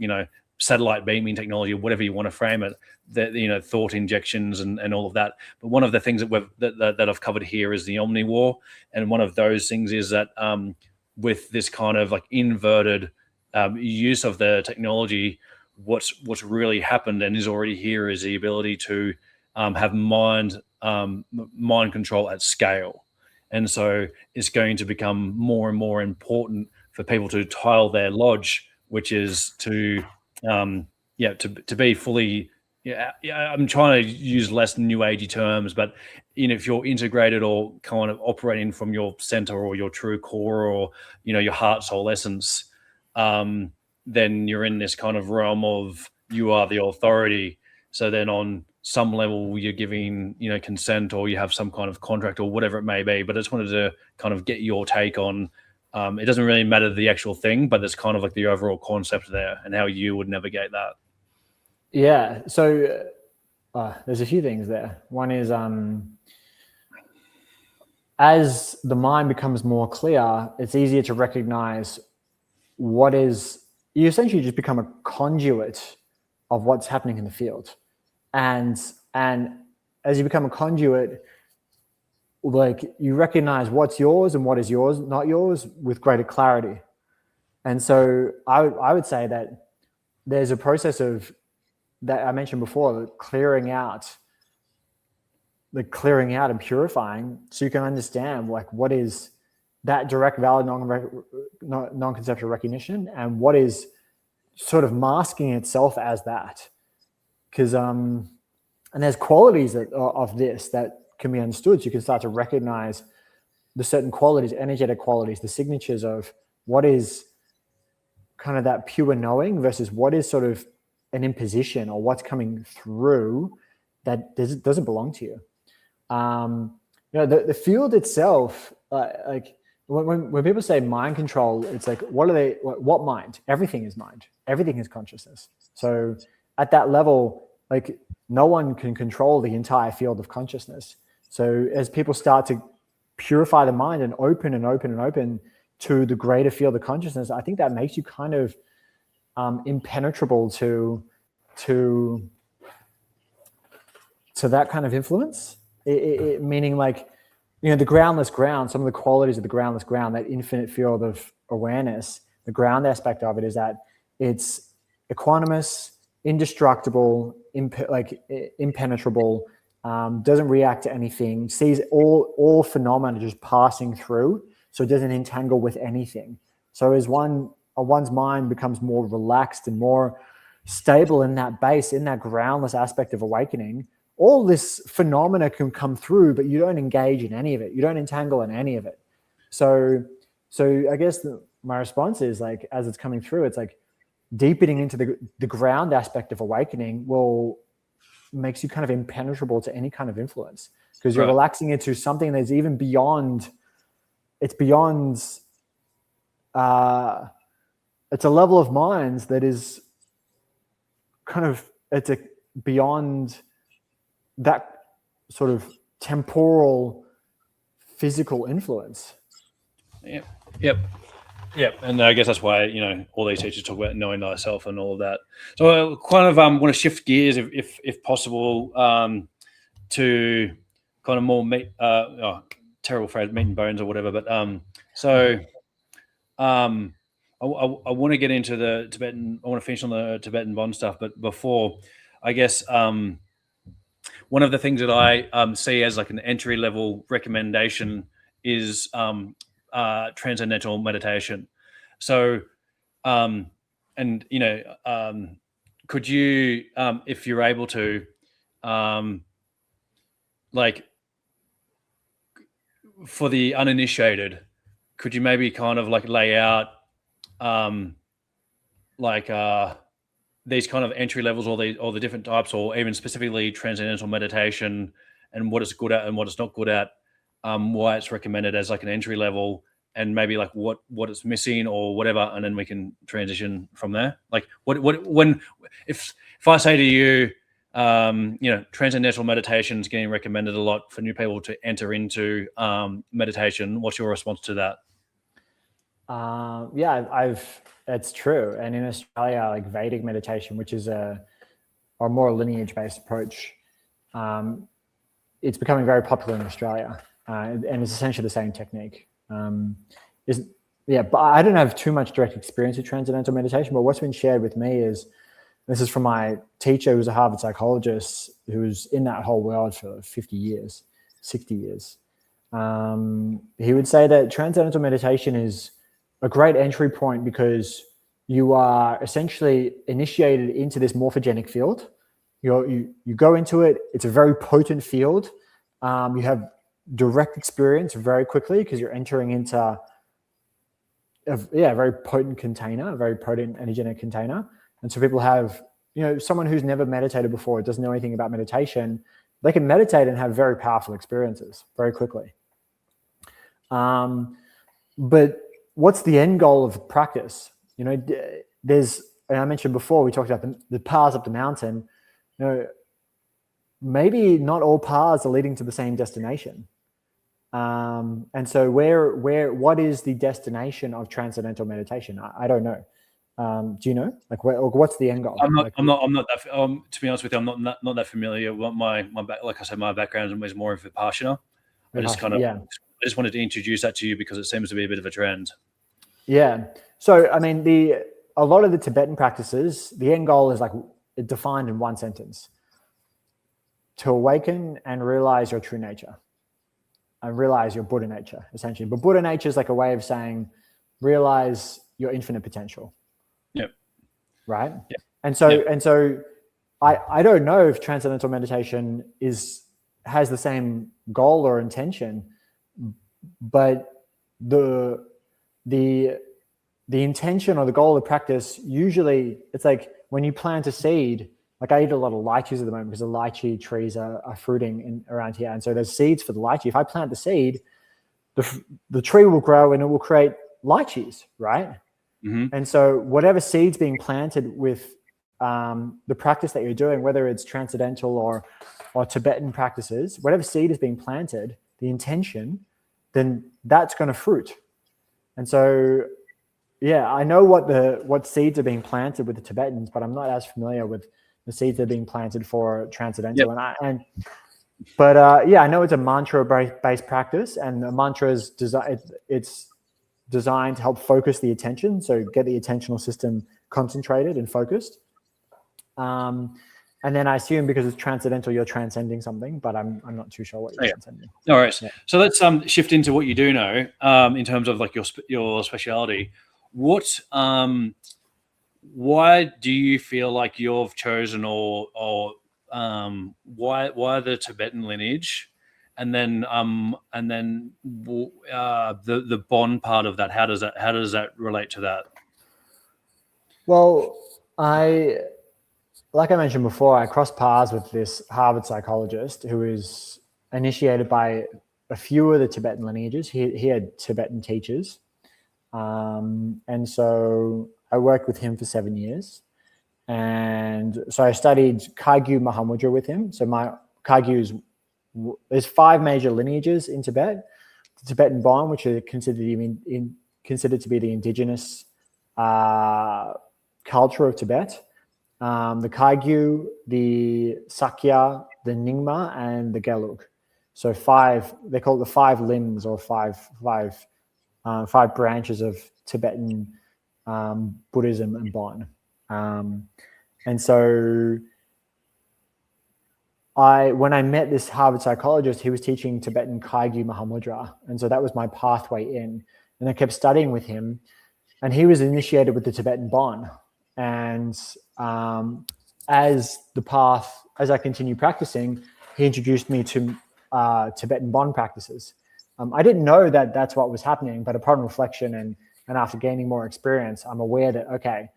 satellite beaming technology or whatever you want to frame it, that thought injections and all of that. But one of the things that I've covered here is the omnivore, and one of those things is that with this kind of like inverted use of the technology, what's really happened and is already here is the ability to have mind control at scale. And so it's going to become more and more important for people to tile their lodge, which is to be fully. I'm trying to use less new agey terms, but if you're integrated or kind of operating from your center or your true core or your heart soul essence, then you're in this kind of realm of you are the authority. So then on some level you're giving consent, or you have some kind of contract or whatever it may be. But I just wanted to kind of get your take on it doesn't really matter the actual thing, but there's kind of like the overall concept there and how you would navigate that. Yeah, so there's a few things there. One is as the mind becomes more clear, it's easier to recognize you essentially just become a conduit of what's happening in the field. And as you become a conduit, like you recognize what's yours and what is yours, not yours, with greater clarity. And so I would say that there's a process of that I mentioned before, clearing out and purifying, so you can understand like what is that direct, valid, non-conceptual recognition, and what is sort of masking itself as that. Because and there's qualities of this that can be understood. So you can start to recognize the certain qualities, energetic qualities, the signatures of what is kind of that pure knowing versus what is sort of an imposition or what's coming through that doesn't belong to you. The field itself, when people say mind control, it's like, what mind? Everything is mind. Everything is consciousness. So at that level, like no one can control the entire field of consciousness. So as people start to purify the mind and open and open and open to the greater field of consciousness, I think that makes you kind of impenetrable to that kind of influence. Meaning like, the groundless ground, some of the qualities of the groundless ground, that infinite field of awareness, the ground aspect of it is that it's equanimous, indestructible, impenetrable, doesn't react to anything, sees all phenomena just passing through, so it doesn't entangle with anything. So as one's mind becomes more relaxed and more stable in that base, in that groundless aspect of awakening, all this phenomena can come through, but you don't engage in any of it. You don't entangle in any of it. So I guess my response is like, as it's coming through, it's like deepening into the ground aspect of awakening makes you kind of impenetrable to any kind of influence, because you're relaxing into something that's even beyond. It's beyond. It's a level of minds that is kind of beyond that sort of temporal physical influence. Yep. And I guess that's why, all these teachers talk about knowing thyself and all of that. So I kind of want to shift gears if possible, to kind of more terrible phrase, meat and bones or whatever. But I want to get into the Tibetan. I want to finish on the Tibetan Bon stuff, but before, I guess one of the things that I see as like an entry level recommendation is transcendental meditation. So, could you, if you're able to, like for the uninitiated, could you maybe kind of like lay out these kind of entry levels, or the different types, or even specifically transcendental meditation, and what it's good at and what it's not good at, why it's recommended as like an entry level, and maybe like what it's missing or whatever, and then we can transition from there. Like if I say to you, transcendental meditation is getting recommended a lot for new people to enter into meditation, what's your response to that? It's true. And in Australia, like Vedic meditation, which is a more lineage-based approach, it's becoming very popular in Australia, and it's essentially the same technique. But I don't have too much direct experience with transcendental meditation, but what's been shared with me is, this is from my teacher, who's a Harvard psychologist, who's in that whole world for 50 years, 60 years. He would say that transcendental meditation is a great entry point because you are essentially initiated into this morphogenic field. You go into it. It's a very potent field. You have direct experience very quickly because you're entering into a very potent container, a very potent energetic container. And so people have, someone who's never meditated before, doesn't know anything about meditation, they can meditate and have very powerful experiences very quickly. But what's the end goal of practice? And I mentioned before, we talked about the paths up the mountain. Maybe not all paths are leading to the same destination. And so what is the destination of transcendental meditation? I don't know. Do you know? Like, what's the end goal? I'm not that. To be honest with you, I'm not that familiar. Like I said, my background is more of Vipassana. I just wanted to introduce that to you because it seems to be a bit of a trend. Yeah. So, I mean, a lot of the Tibetan practices, the end goal is like defined in one sentence: to awaken and realize your true nature, and realize your Buddha nature, essentially. But Buddha nature is like a way of saying, realize your infinite potential. Yep. Right. Yep. And so I don't know if transcendental meditation has the same goal or intention, but the intention or the goal of practice, usually it's like when you plant a seed. Like, I eat a lot of lychees at the moment because the lychee trees are fruiting around here. And so there's seeds for the lychee. If I plant the seed, the tree will grow and it will create lychees, right? Mm-hmm. And so whatever seeds being planted with the practice that you're doing, whether it's transcendental or Tibetan practices, whatever seed is being planted, the intention, then that's going to fruit. And so, yeah, I know what seeds are being planted with the Tibetans, but I'm not as familiar with the seeds that are being planted for transcendental. Yep. But yeah, I know it's a mantra-based practice, and the mantra is it's designed to help focus the attention, so get the attentional system concentrated and focused. And then I assume because it's transcendental, you're transcending something, but I'm not too sure what you're transcending. All right. Yeah. So let's shift into what you do know in terms of like your speciality. What why do you feel like you've chosen or why the Tibetan lineage, and then the Bon part of that? How does that relate to that? Well, like I mentioned before, I crossed paths with this Harvard psychologist who is initiated by a few of the Tibetan lineages. He had Tibetan teachers. And so I worked with him for 7 years. And so I studied Kagyu Mahamudra with him. So there's 5 major lineages in Tibet. The Tibetan Bon, which are considered to be the indigenous culture of Tibet. The Kagyu, the Sakya, the Nyingma, and the Gelug. So 5, they call it the 5 limbs or five branches of Tibetan Buddhism and Bon. And so when I met this Harvard psychologist, he was teaching Tibetan Kagyu Mahamudra. And so that was my pathway in. And I kept studying with him. And he was initiated with the Tibetan Bon. And as I continued practicing, he introduced me to Tibetan Bon practices. I didn't know that that's what was happening, but upon reflection and after gaining more experience, I'm aware that, okay,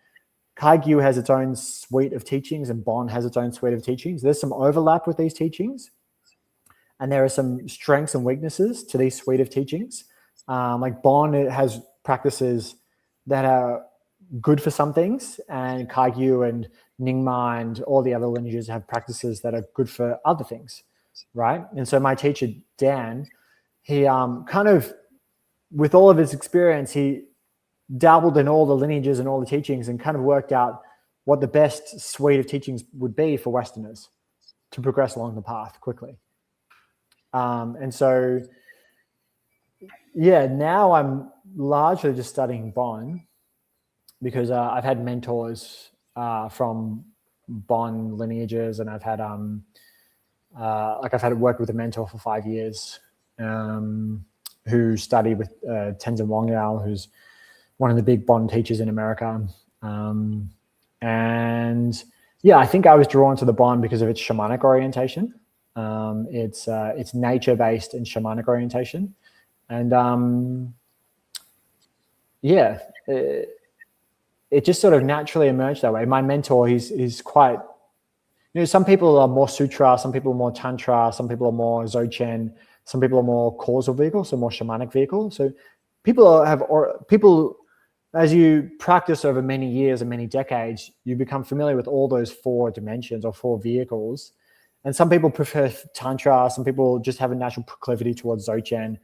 Kagyu has its own suite of teachings and Bon has its own suite of teachings. There's some overlap with these teachings, and there are some strengths and weaknesses to these suite of teachings. Like Bon, it has practices that are good for some things, and Kagyu and Nyingma and all the other lineages have practices that are good for other things, right? And so my teacher, Dan, he kind of, with all of his experience, he dabbled in all the lineages and all the teachings and kind of worked out what the best suite of teachings would be for Westerners to progress along the path quickly. And so, yeah, now I'm largely just studying Bon because I've had mentors from Bon lineages, and I've had worked with a mentor for 5 years who studied with Tenzin Wangyal, who's one of the big Bon teachers in America. And yeah, I think I was drawn to the Bon because of its shamanic orientation. It's nature-based and shamanic orientation. And yeah, it just sort of naturally emerged that way. My mentor, he's quite, some people are more sutra, some people are more tantra, some people are more dzogchen, some people are more causal vehicle, so more shamanic vehicle. So people, as you practice over many years and many decades, you become familiar with all those 4 dimensions or 4 vehicles. And some people prefer tantra, some people just have a natural proclivity towards dzogchen.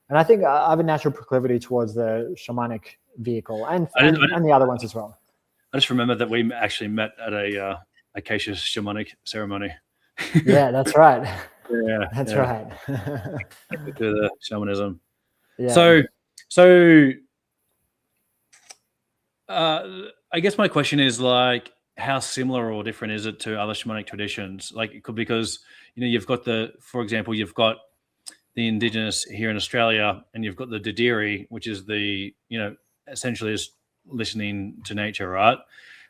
And I think I have a natural proclivity towards the shamanic vehicle and the other ones as well. I just remember that we actually met at a acacia shamanic ceremony. Yeah, that's right. Yeah, that's right. To the shamanism. Yeah. So I guess my question is, like, how similar or different is it to other shamanic traditions? Like, because you've got for example, you've got the indigenous here in Australia, and you've got the Didiri, which is the essentially is listening to nature, right?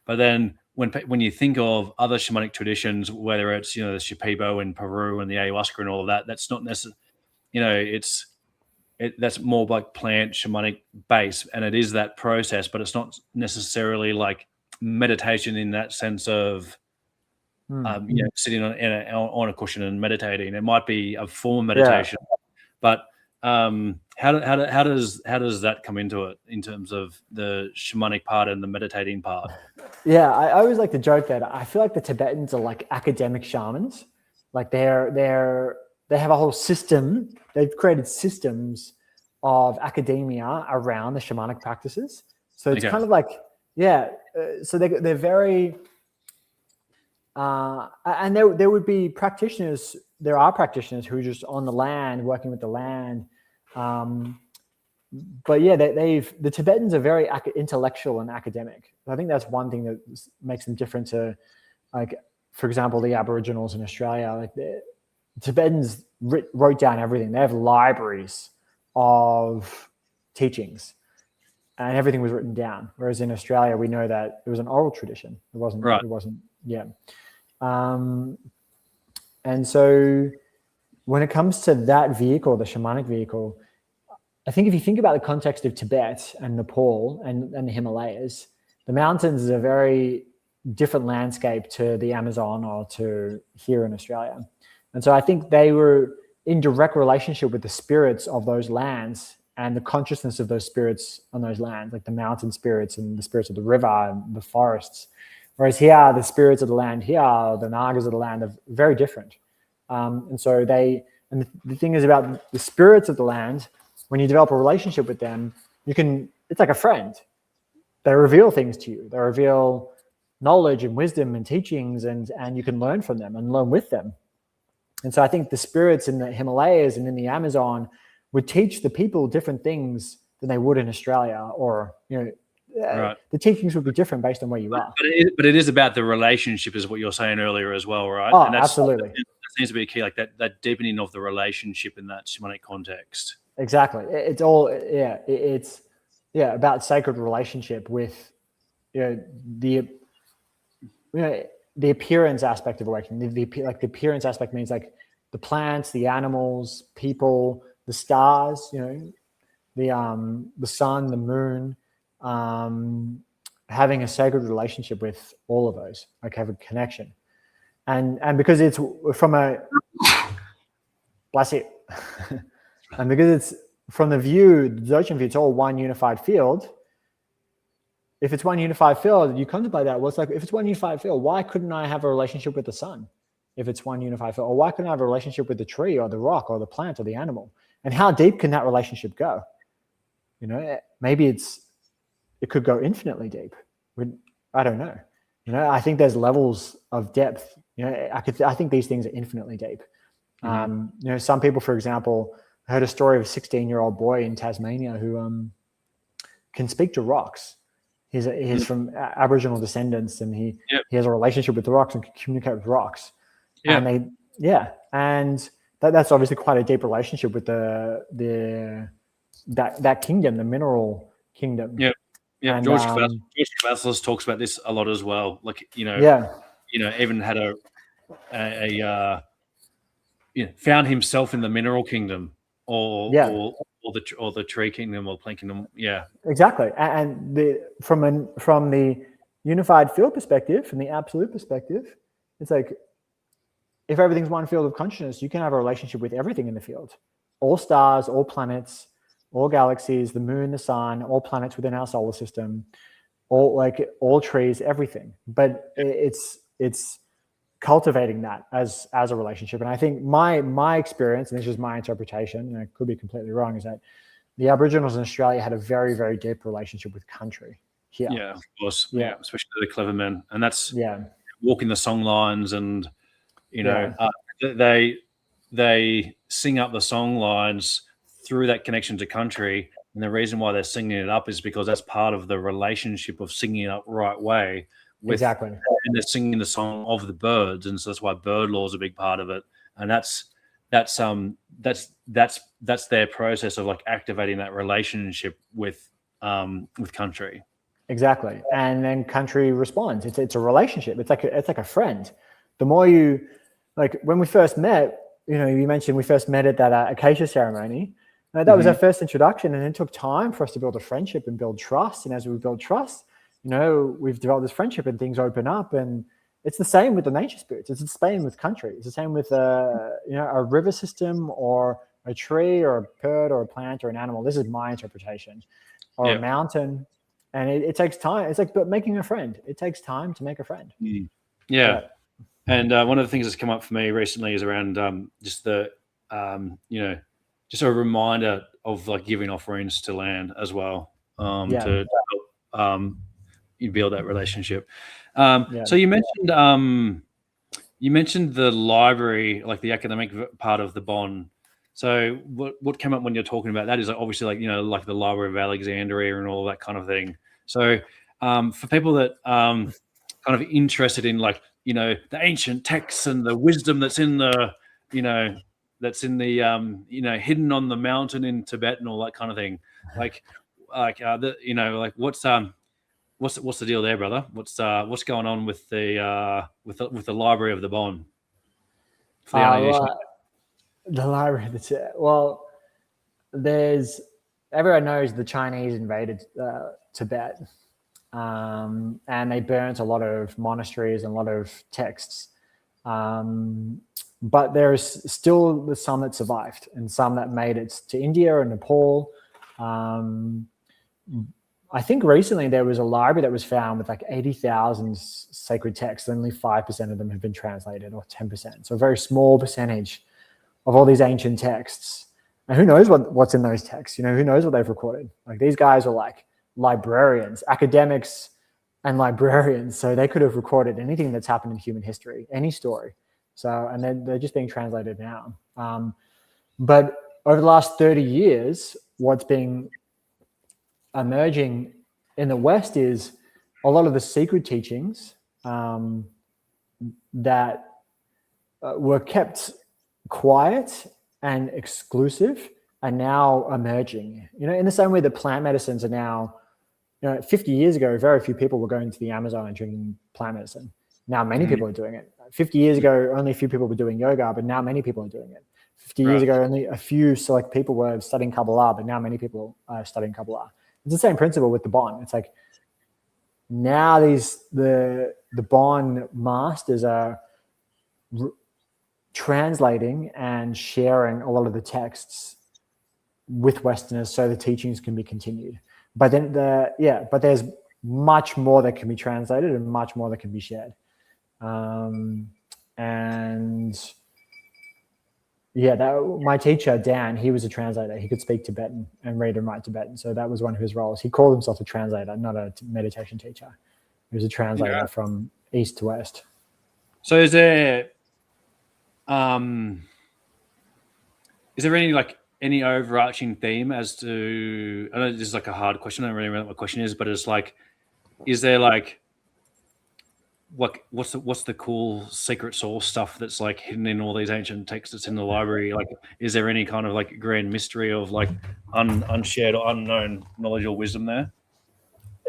But then when you think of other shamanic traditions, whether it's the Shipibo in Peru and the ayahuasca and all of that, that's not necessarily, that's more like plant shamanic base, and it is that process, but it's not necessarily like meditation in that sense of sitting on a cushion and meditating. It might be a form of meditation, but how does that come into it in terms of the shamanic part and the meditating part? Yeah, I always like to joke that I feel like the Tibetans are like academic shamans. Like they have a whole system. They've created systems of academia around the shamanic practices. So it's kind of like, so they're very, and there would be practitioners. There are practitioners who are just on the land, working with the land. But yeah, the Tibetans are very intellectual and academic. I think that's one thing that makes them different to, like, for example, the Aboriginals in Australia. Like the Tibetans wrote down everything. They have libraries of teachings, and everything was written down. Whereas in Australia, we know that it was an oral tradition. It wasn't. Right. It wasn't. Yeah. And so, when it comes to that vehicle, the shamanic vehicle, I think if you think about the context of Tibet and Nepal and the Himalayas, the mountains is a very different landscape to the Amazon or to here in Australia. And so I think they were in direct relationship with the spirits of those lands and the consciousness of those spirits on those lands, like the mountain spirits and the spirits of the river and the forests. Whereas here, the spirits of the land here, the Nagas of the land are very different. And so the thing is about the spirits of the land, when you develop a relationship with them, it's like a friend. They reveal things to you. They reveal knowledge and wisdom and teachings, and you can learn from them and learn with them. And so I think the spirits in the Himalayas and in the Amazon would teach the people different things than they would in Australia, or, right. The teachings would be different based on where you are. But it is about the relationship, is what you're saying earlier as well, right? Oh, and absolutely. That seems to be a key, like that deepening of the relationship in that shamanic context. Exactly. It's all, it's about sacred relationship with, the appearance aspect of awakening. The appearance aspect means like the plants, the animals, people, the stars, the sun, the moon, having a sacred relationship with all of those, like have a connection. And because it's from a, bless you. And because it's from the Dzogchen view, it's all one unified field. If it's one unified field, you contemplate that. Well, it's like, if it's one unified field, why couldn't I have a relationship with the sun? If it's one unified field, or why couldn't I have a relationship with the tree or the rock or the plant or the animal? And how deep can that relationship go? Maybe it could go infinitely deep. I don't know. I think there's levels of depth. I think these things are infinitely deep. Mm-hmm. Some people, for example, I heard a story of a 16-year-old boy in Tasmania who can speak to rocks. He's from Aboriginal descendants, and he has a relationship with the rocks and can communicate with rocks. Yeah. And that's obviously quite a deep relationship with that kingdom, the mineral kingdom. Yeah. Yeah. And, George Cavazos talks about this a lot as well. Like, even had found himself in the mineral kingdom or the tree kingdom or plant kingdom. Yeah, exactly. And from the unified field perspective, from the absolute perspective, it's like, if everything's one field of consciousness, you can have a relationship with everything in the field, all stars, all planets, all galaxies, the moon, the sun, all planets within our solar system, all trees, everything. But it's cultivating that as a relationship. And I think my experience, and this is my interpretation, and I could be completely wrong, is that the Aboriginals in Australia had a very, very deep relationship with country here. Yeah, of course. Yeah, especially the clever men. And that's walking the song lines, and they sing up the song lines through that connection to country. And the reason why they're singing it up is because that's part of the relationship of singing it up right way. Exactly. And they're singing the song of the birds, and so that's why bird law is a big part of it. And that's their process of like activating that relationship with country. Exactly. And then country responds. It's a relationship. It's like a friend. The more you, like, when we first met, you mentioned we first met at that acacia ceremony. That was our first introduction, and it took time for us to build a friendship and build trust. And as we build trust, we've developed this friendship, and things open up. And it's the same with the nature spirits. It's the same with country. It's the same with a river system or a tree or a bird or a plant or an animal. This is my interpretation. Or a mountain. And it takes time. It's like making a friend. It takes time to make a friend. Yeah. And one of the things that's come up for me recently is around just the, just a reminder of like giving offerings to land as well, to help you build that relationship. So you mentioned the library, like the academic part of the Bon. So what came up when you're talking about that is obviously like, like the Library of Alexandria and all that kind of thing. So for people that kind of interested in like, the ancient texts and the wisdom that's in the, hidden on the mountain in Tibet and all that kind of thing. Like what's the deal there, brother? What's going on with the Library of the Bon? The library of the Tibet. Well, everyone knows the Chinese invaded Tibet, and they burnt a lot of monasteries and a lot of texts. But there's still some that survived and some that made it to India and Nepal. I think recently there was a library that was found with like 80,000 sacred texts. Only 5% of them have been translated, or 10%. So a very small percentage of all these ancient texts. And who knows what's in those texts? Who knows what they've recorded? Like these guys are like librarians, academics and librarians. So they could have recorded anything that's happened in human history, any story. So, and they're just being translated now. But over the last 30 years, what's being emerging in the West is a lot of the secret teachings that were kept quiet and exclusive are now emerging. In the same way that plant medicines are now, 50 years ago, very few people were going to the Amazon and drinking plant medicine. Now many people are doing it. 50 years ago, only a few people were doing yoga, but now many people are doing it. 50 years ago, only a few select people were studying Kabbalah, but now many people are studying Kabbalah. It's the same principle with the Bon. It's like now the Bon masters are translating and sharing a lot of the texts with Westerners so the teachings can be continued. But then but there's much more that can be translated and much more that can be shared. My teacher, Dan, he was a translator. He could speak Tibetan and read and write Tibetan. So that was one of his roles. He called himself a translator, not a meditation teacher. He was a translator from east to west. So is there any overarching theme as to, I know this is like a hard question. I don't really know what my question is, but it's like, is there like, what's the cool secret source stuff that's like hidden in all these ancient texts that's in the library? Like, is there any kind of like grand mystery of like unshared or unknown knowledge or wisdom there?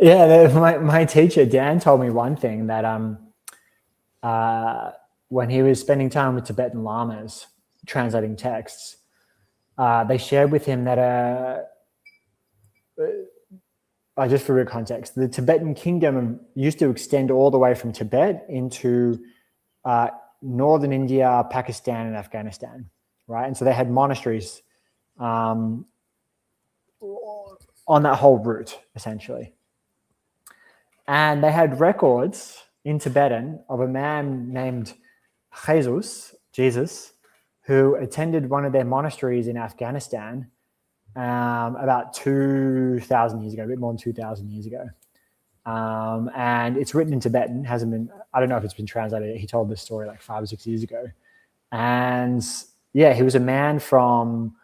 Yeah, my teacher Dan told me one thing, that when he was spending time with Tibetan lamas translating texts, they shared with him that just for real context, the Tibetan kingdom used to extend all the way from Tibet into northern India, Pakistan, and Afghanistan, right? And so they had monasteries on that whole route, essentially. And they had records in Tibetan of a man named Jesus, who attended one of their monasteries in Afghanistan about 2,000 years ago, a bit more than 2,000 years ago. And it's written in Tibetan, I don't know if it's been translated. He told this story like 5 or 6 years ago. And he was a man from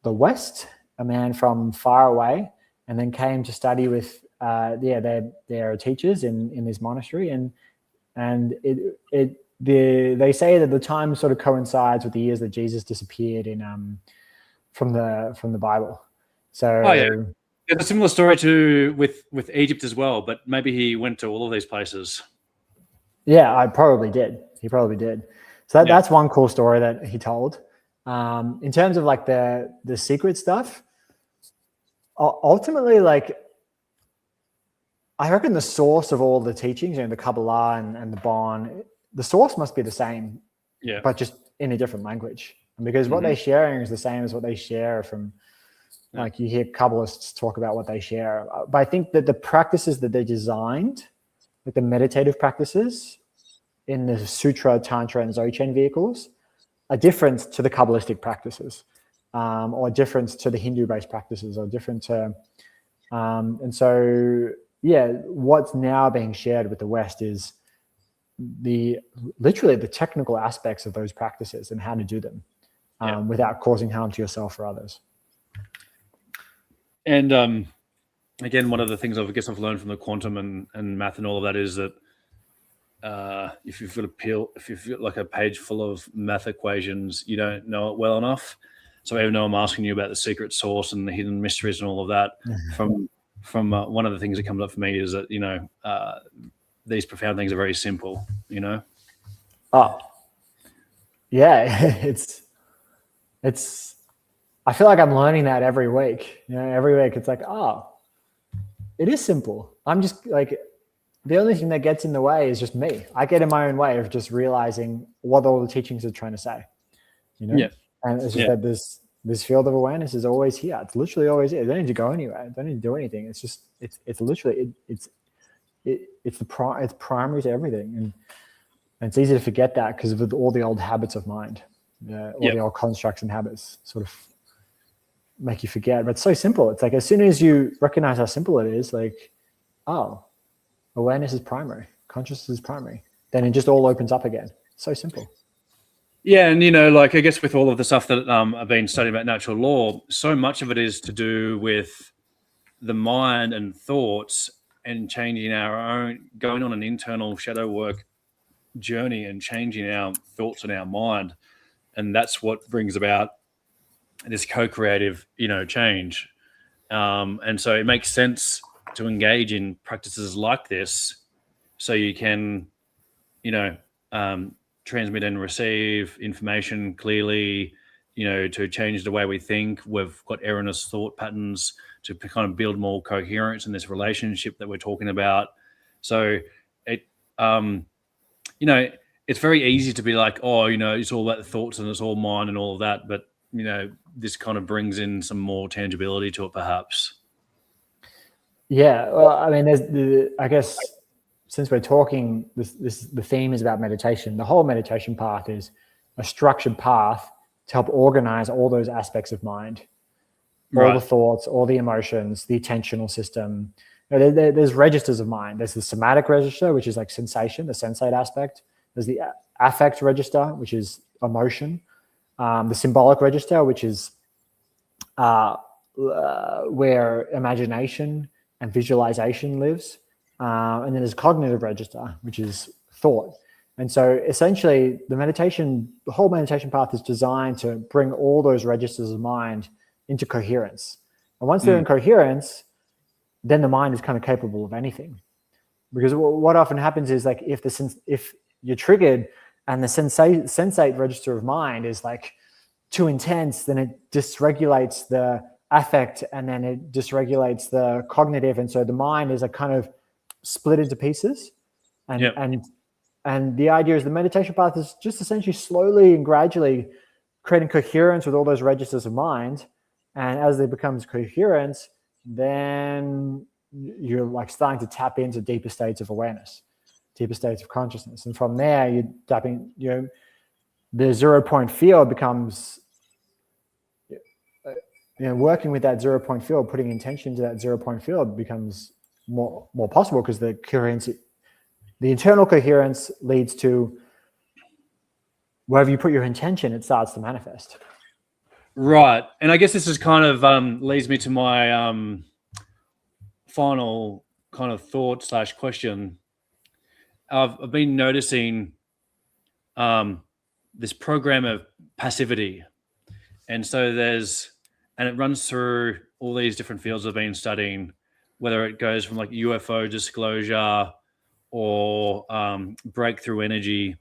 the West, a man from far away, and then came to study with their teachers in this monastery. And they say that the time sort of coincides with the years that Jesus disappeared from the Bible. So it's a similar story to with Egypt as well, but maybe he went to all of these places. Yeah, he probably did. So that's one cool story that he told. In terms of like the secret stuff, ultimately, like, I reckon the source of all the teachings, the Kabbalah and the Bon, the source must be the same, but just in a different language. because what they're sharing is the same as what they share from, like you hear Kabbalists talk about what they share. But I think that the practices that they designed, like the meditative practices in the Sutra, Tantra, and Dzogchen vehicles, are different to the Kabbalistic practices, or different to the Hindu-based practices, or different to, and so, yeah, what's now being shared with the West is literally the technical aspects of those practices and how to do them without causing harm to yourself or others. And again, one of the things I've learned from the quantum and math and all of that is that if you've got like a page full of math equations, you don't know it well enough. So even though I'm asking you about the secret source and the hidden mysteries and all of that, from one of the things that comes up for me is that, these profound things are very simple, Oh, yeah, it's. I feel like I'm learning that every week. Every week it's like, oh, it is simple. I'm just like, the only thing that gets in the way is just me. I get in my own way of just realizing what all the teachings are trying to say. Yeah. And it's just that this field of awareness is always here. It's literally always here. You don't need to go anywhere. You don't need to do anything. It's just it's literally it's primary to everything, and it's easy to forget that because of all the old habits of mind, all the old constructs and habits sort of make you forget. But it's so simple. It's like as soon as you recognize how simple it is, like, oh, awareness is primary, consciousness is primary, then it just all opens up again. So simple. Yeah, and like I guess with all of the stuff that I've been studying about natural law, so much of it is to do with the mind and thoughts and changing our own, going on an internal shadow work journey and changing our thoughts and our mind, and that's what brings about this co-creative, change. And so it makes sense to engage in practices like this, so you can, transmit and receive information clearly, to change the way we think. We've got erroneous thought patterns to kind of build more coherence in this relationship that we're talking about. So it, it's very easy to be like, oh, it's all about the thoughts and it's all mine and all of that. But, this kind of brings in some more tangibility to it, perhaps. Yeah. Well, I mean, I guess since we're talking, the theme is about meditation. The whole meditation path is a structured path to help organize all those aspects of mind, all the thoughts, all the emotions, the attentional system. There's registers of mind. There's the somatic register, which is like sensation, the sensate aspect. There's the affect register, which is emotion. The symbolic register, which is where imagination and visualization lives. And then there's cognitive register, which is thought. And so essentially the whole meditation path is designed to bring all those registers of mind into coherence. And once they're in coherence, then the mind is kind of capable of anything. Because what often happens is, like, if you're triggered and the sensate register of mind is like too intense, then it dysregulates the affect, and then it dysregulates the cognitive. And so the mind is a kind of split into pieces. And the idea is the meditation path is just essentially slowly and gradually creating coherence with all those registers of mind. And as they becomes coherence, then you're like starting to tap into deeper states of awareness, deeper states of consciousness. And from there, you're tapping, the 0 point field becomes, working with that 0 point field, putting intention to that 0 point field becomes more possible, because the coherence, the internal coherence leads to wherever you put your intention, it starts to manifest. Right. And I guess this is kind of leads me to my final kind of thought / question. I've been noticing this program of passivity. And so and it runs through all these different fields I've been studying, whether it goes from like UFO disclosure or breakthrough energy.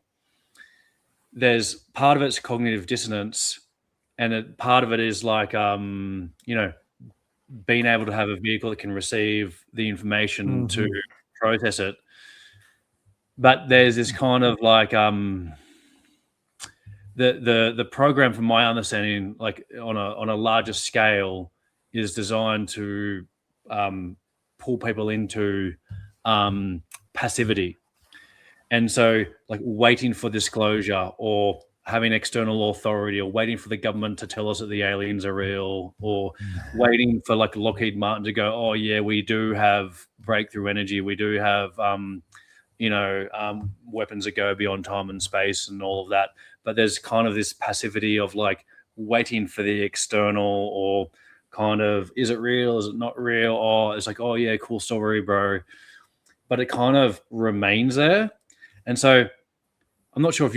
There's part of it's cognitive dissonance, and part of it is like, being able to have a vehicle that can receive the information to process it. But there's this kind of like the program, from my understanding, like on a larger scale, is designed to pull people into passivity. And so, like, waiting for disclosure, or having external authority, or waiting for the government to tell us that the aliens are real, or waiting for like Lockheed Martin to go, oh yeah, we do have breakthrough energy, we do have weapons that go beyond time and space and all of that. But there's kind of this passivity of like waiting for the external, or kind of, is it real, is it not real, or it's like, oh yeah, cool story, bro. But it kind of remains there. And so I'm not sure if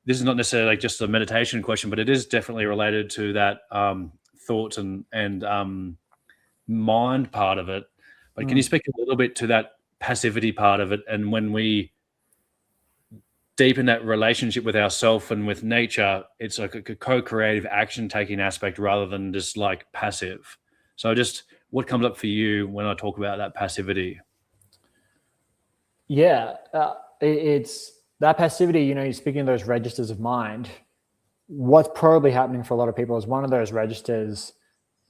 this is not necessarily like just a meditation question, but it is definitely related to that thought and mind part of it. But can you speak a little bit to that passivity part of it, and when we deepen that relationship with ourself and with nature, it's like a co-creative action taking aspect rather than just like passive. So just what comes up for you when I talk about that passivity? Yeah, it's that passivity, you're speaking of those registers of mind. What's probably happening for a lot of people is one of those registers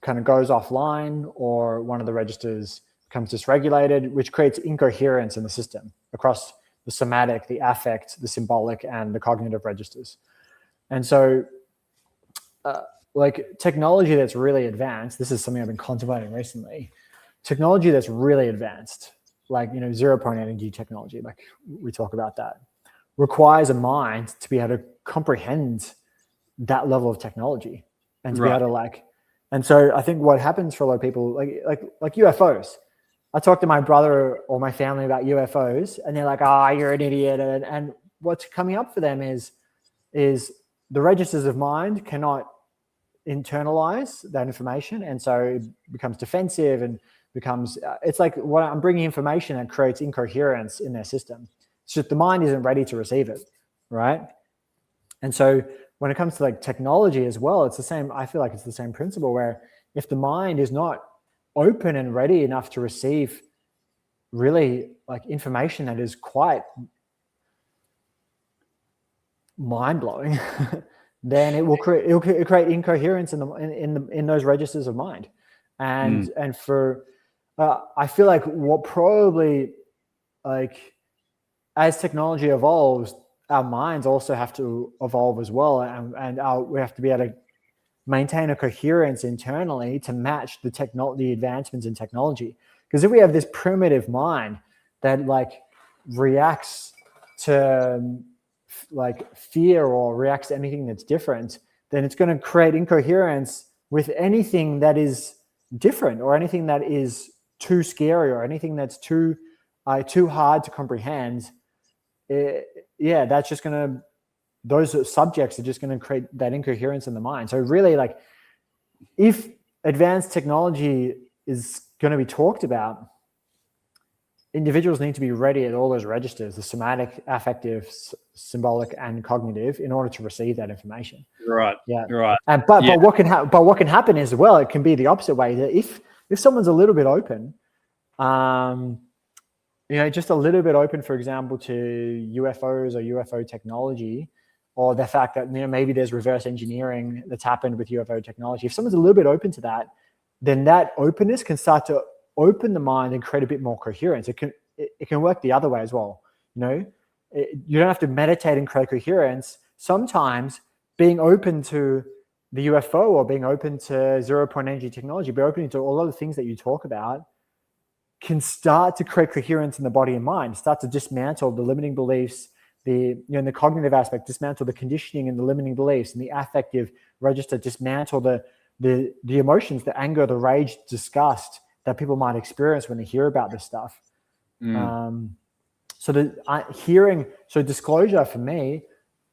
kind of goes offline, or one of the registers becomes dysregulated, which creates incoherence in the system across the somatic, the affect, the symbolic, and the cognitive registers. And so like technology that's really advanced, this is something I've been contemplating recently, technology that's really advanced, like 0-point energy technology, like we talk about, that requires a mind to be able to comprehend that level of technology, and to be able to and so I think what happens for a lot of people, like UFOs, I talk to my brother or my family about UFOs, and they're like, you're an idiot. And what's coming up for them is the registers of mind cannot internalize that information, and so it becomes defensive and becomes it's like, what I'm bringing information that creates incoherence in their system. It's just the mind isn't ready to receive it, right? And so when it comes to like technology as well, it's the same. I feel like it's the same principle, where if the mind is not open and ready enough to receive really like information that is quite mind-blowing, then it will create incoherence in those registers of mind. And for I feel like what probably, like, as technology evolves, our minds also have to evolve as well, and we have to be able to maintain a coherence internally to match the advancements in technology. Because if we have this primitive mind that like reacts to like fear, or reacts to anything that's different, then it's going to create incoherence with anything that is different, or anything that is too scary, or anything that's too hard to comprehend. That's just going to, those subjects are just going to create that incoherence in the mind. So really, like, if advanced technology is going to be talked about, individuals need to be ready at all those registers, the somatic, affective, symbolic, and cognitive, in order to receive that information. Right. Yeah. Right. But what can happen is, well, it can be the opposite way. That if someone's a little bit open, just a little bit open, for example, to UFOs or UFO technology, or the fact that maybe there's reverse engineering that's happened with UFO technology. If someone's a little bit open to that, then that openness can start to open the mind and create a bit more coherence. It can work the other way as well. You don't have to meditate and create coherence. Sometimes being open to the UFO, or being open to 0-point energy technology, be open to all of the things that you talk about, can start to create coherence in the body and mind, start to dismantle the limiting beliefs, in the cognitive aspect, dismantle the conditioning and the limiting beliefs, and the affective register, dismantle the emotions, the anger, the rage, disgust that people might experience when they hear about this stuff. So disclosure for me,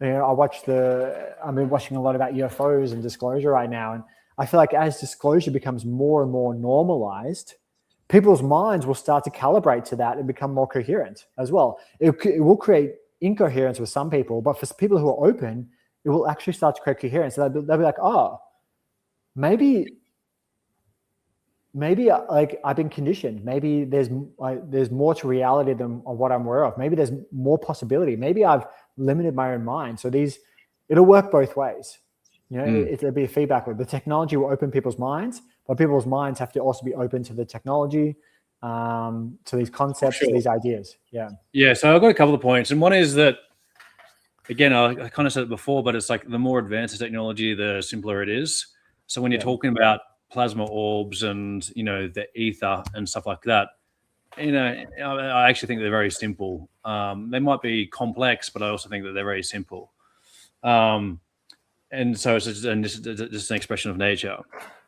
I've been watching a lot about UFOs and disclosure right now, and I feel like as disclosure becomes more and more normalized, people's minds will start to calibrate to that and become more coherent as well. It will create incoherence with some people, but for people who are open, it will actually start to create coherence. So they'll be like, maybe like I've been conditioned. Maybe there's more to reality than what I'm aware of. Maybe there's more possibility. Maybe I've limited my own mind. So these it'll work both ways. It'll be a feedback loop. The technology will open people's minds, but people's minds have to also be open to the technology, to these concepts, to these ideas. Yeah. So I've got a couple of points, and one is that, again, I kind of said it before, but it's like the more advanced the technology, the simpler it is. So when you're talking about plasma orbs and the ether and stuff like that, I actually think they're very simple. They might be complex, but I also think that they're very simple. And so it's just an expression of nature.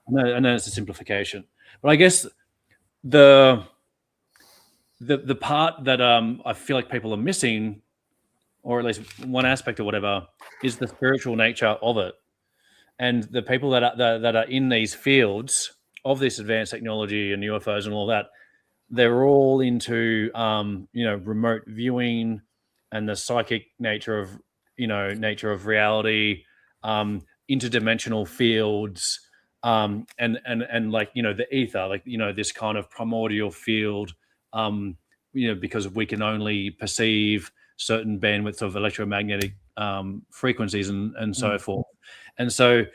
I know it's a simplification, but I guess the part that I feel like people are missing, or at least one aspect or whatever, is the spiritual nature of it. And the people that are in these fields of this advanced technology and UFOs and all that, they're all into remote viewing and the psychic nature of reality, interdimensional fields, and like the ether, like this kind of primordial field, because we can only perceive certain bandwidths of electromagnetic frequencies and so forth. And so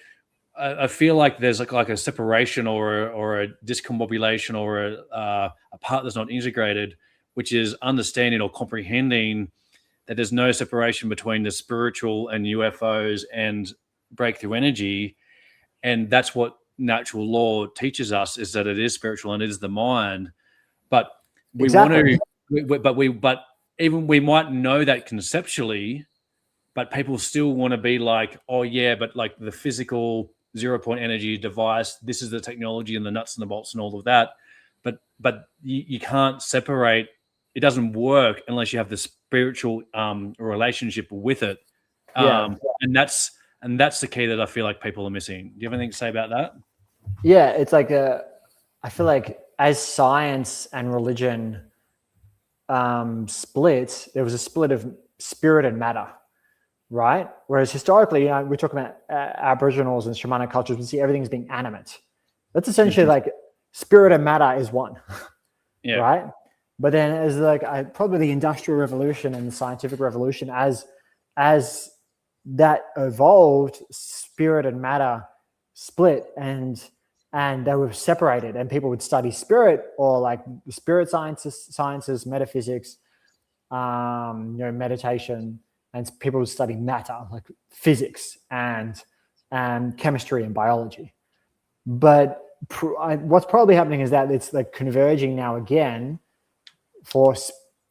I feel like there's like a separation or a discombobulation or a part that's not integrated, which is understanding or comprehending that there's no separation between the spiritual and UFOs and breakthrough energy. And that's what natural law teaches us, is that it is spiritual and it is the mind. But we want to, but even we might know that conceptually, but people still want to be like, oh yeah, but like the physical 0-point energy device, this is the technology and the nuts and the bolts and all of that. But you can't separate. It doesn't work unless you have the spiritual relationship with it. And that's the key that I feel like people are missing. Do you have anything to say about that? Yeah, it's like I feel like as science and religion split, there was a split of spirit and matter, right? Whereas historically, we're talking about Aboriginals and shamanic cultures, we see everything as being animate. That's essentially like spirit and matter is one, right? But then as like probably the Industrial Revolution and the Scientific Revolution, as that evolved, spirit and matter split and they were separated, and people would study spirit, or like the spirit sciences, metaphysics, meditation, and people would study matter, like physics and chemistry and biology. But what's probably happening is that it's like converging now again, for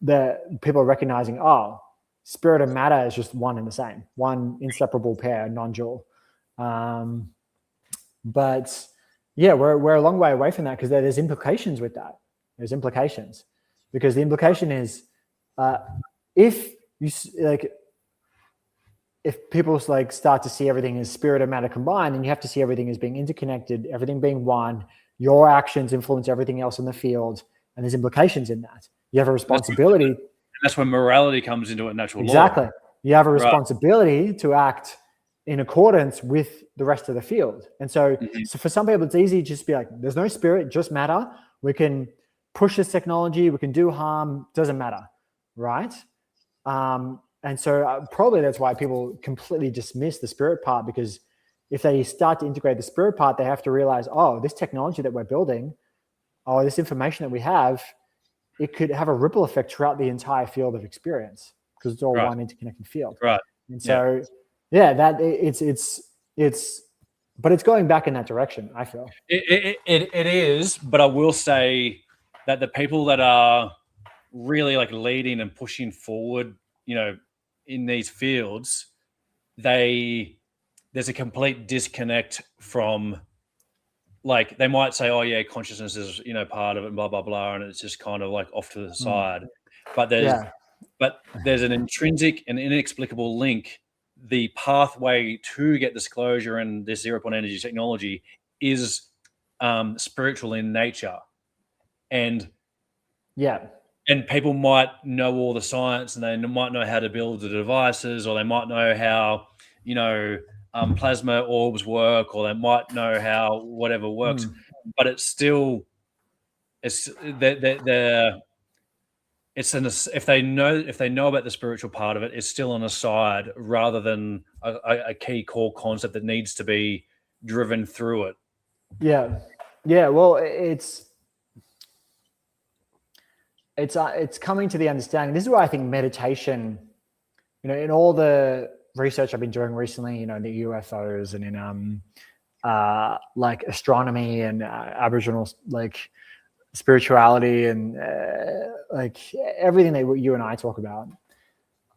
the people recognizing, spirit and matter is just one and the same, one inseparable pair, non-dual. But yeah, we're a long way away from that, because there's implications with that. There's implications, because the implication is if people like start to see everything as spirit and matter combined, then you have to see everything as being interconnected, everything being one. Your actions influence everything else in the field, and there's implications in that. You have a responsibility. That's when morality comes into it, natural law. Exactly. You have a responsibility to act in accordance with the rest of the field. And so, so for some people, it's easy to just be like, there's no spirit, just matter. We can push this technology, we can do harm, doesn't matter, right? And so probably that's why people completely dismiss the spirit part, because if they start to integrate the spirit part, they have to realize, this technology that we're building, this information that we have, it could have a ripple effect throughout the entire field of experience, because it's all one interconnected field. Right. And so, that it's, but it's going back in that direction, I feel. It is, but I will say that the people that are really like leading and pushing forward, in these fields, there's a complete disconnect from, like, they might say, consciousness is, part of it, blah, blah, blah. And it's just kind of like off to the side, but there's an intrinsic and inexplicable link. The pathway to get disclosure and this 0-point energy technology is spiritual in nature. And people might know all the science, and they might know how to build the devices, or they might know how, plasma orbs work, or they might know how whatever works, but it's still, they're if they know about the spiritual part of it, it's still on the side rather than a key core concept that needs to be driven through it. Yeah. Well, it's coming to the understanding. This is why I think meditation, in all the research I've been doing recently, the UFOs and in like astronomy and Aboriginal like spirituality and like everything that you and I talk about,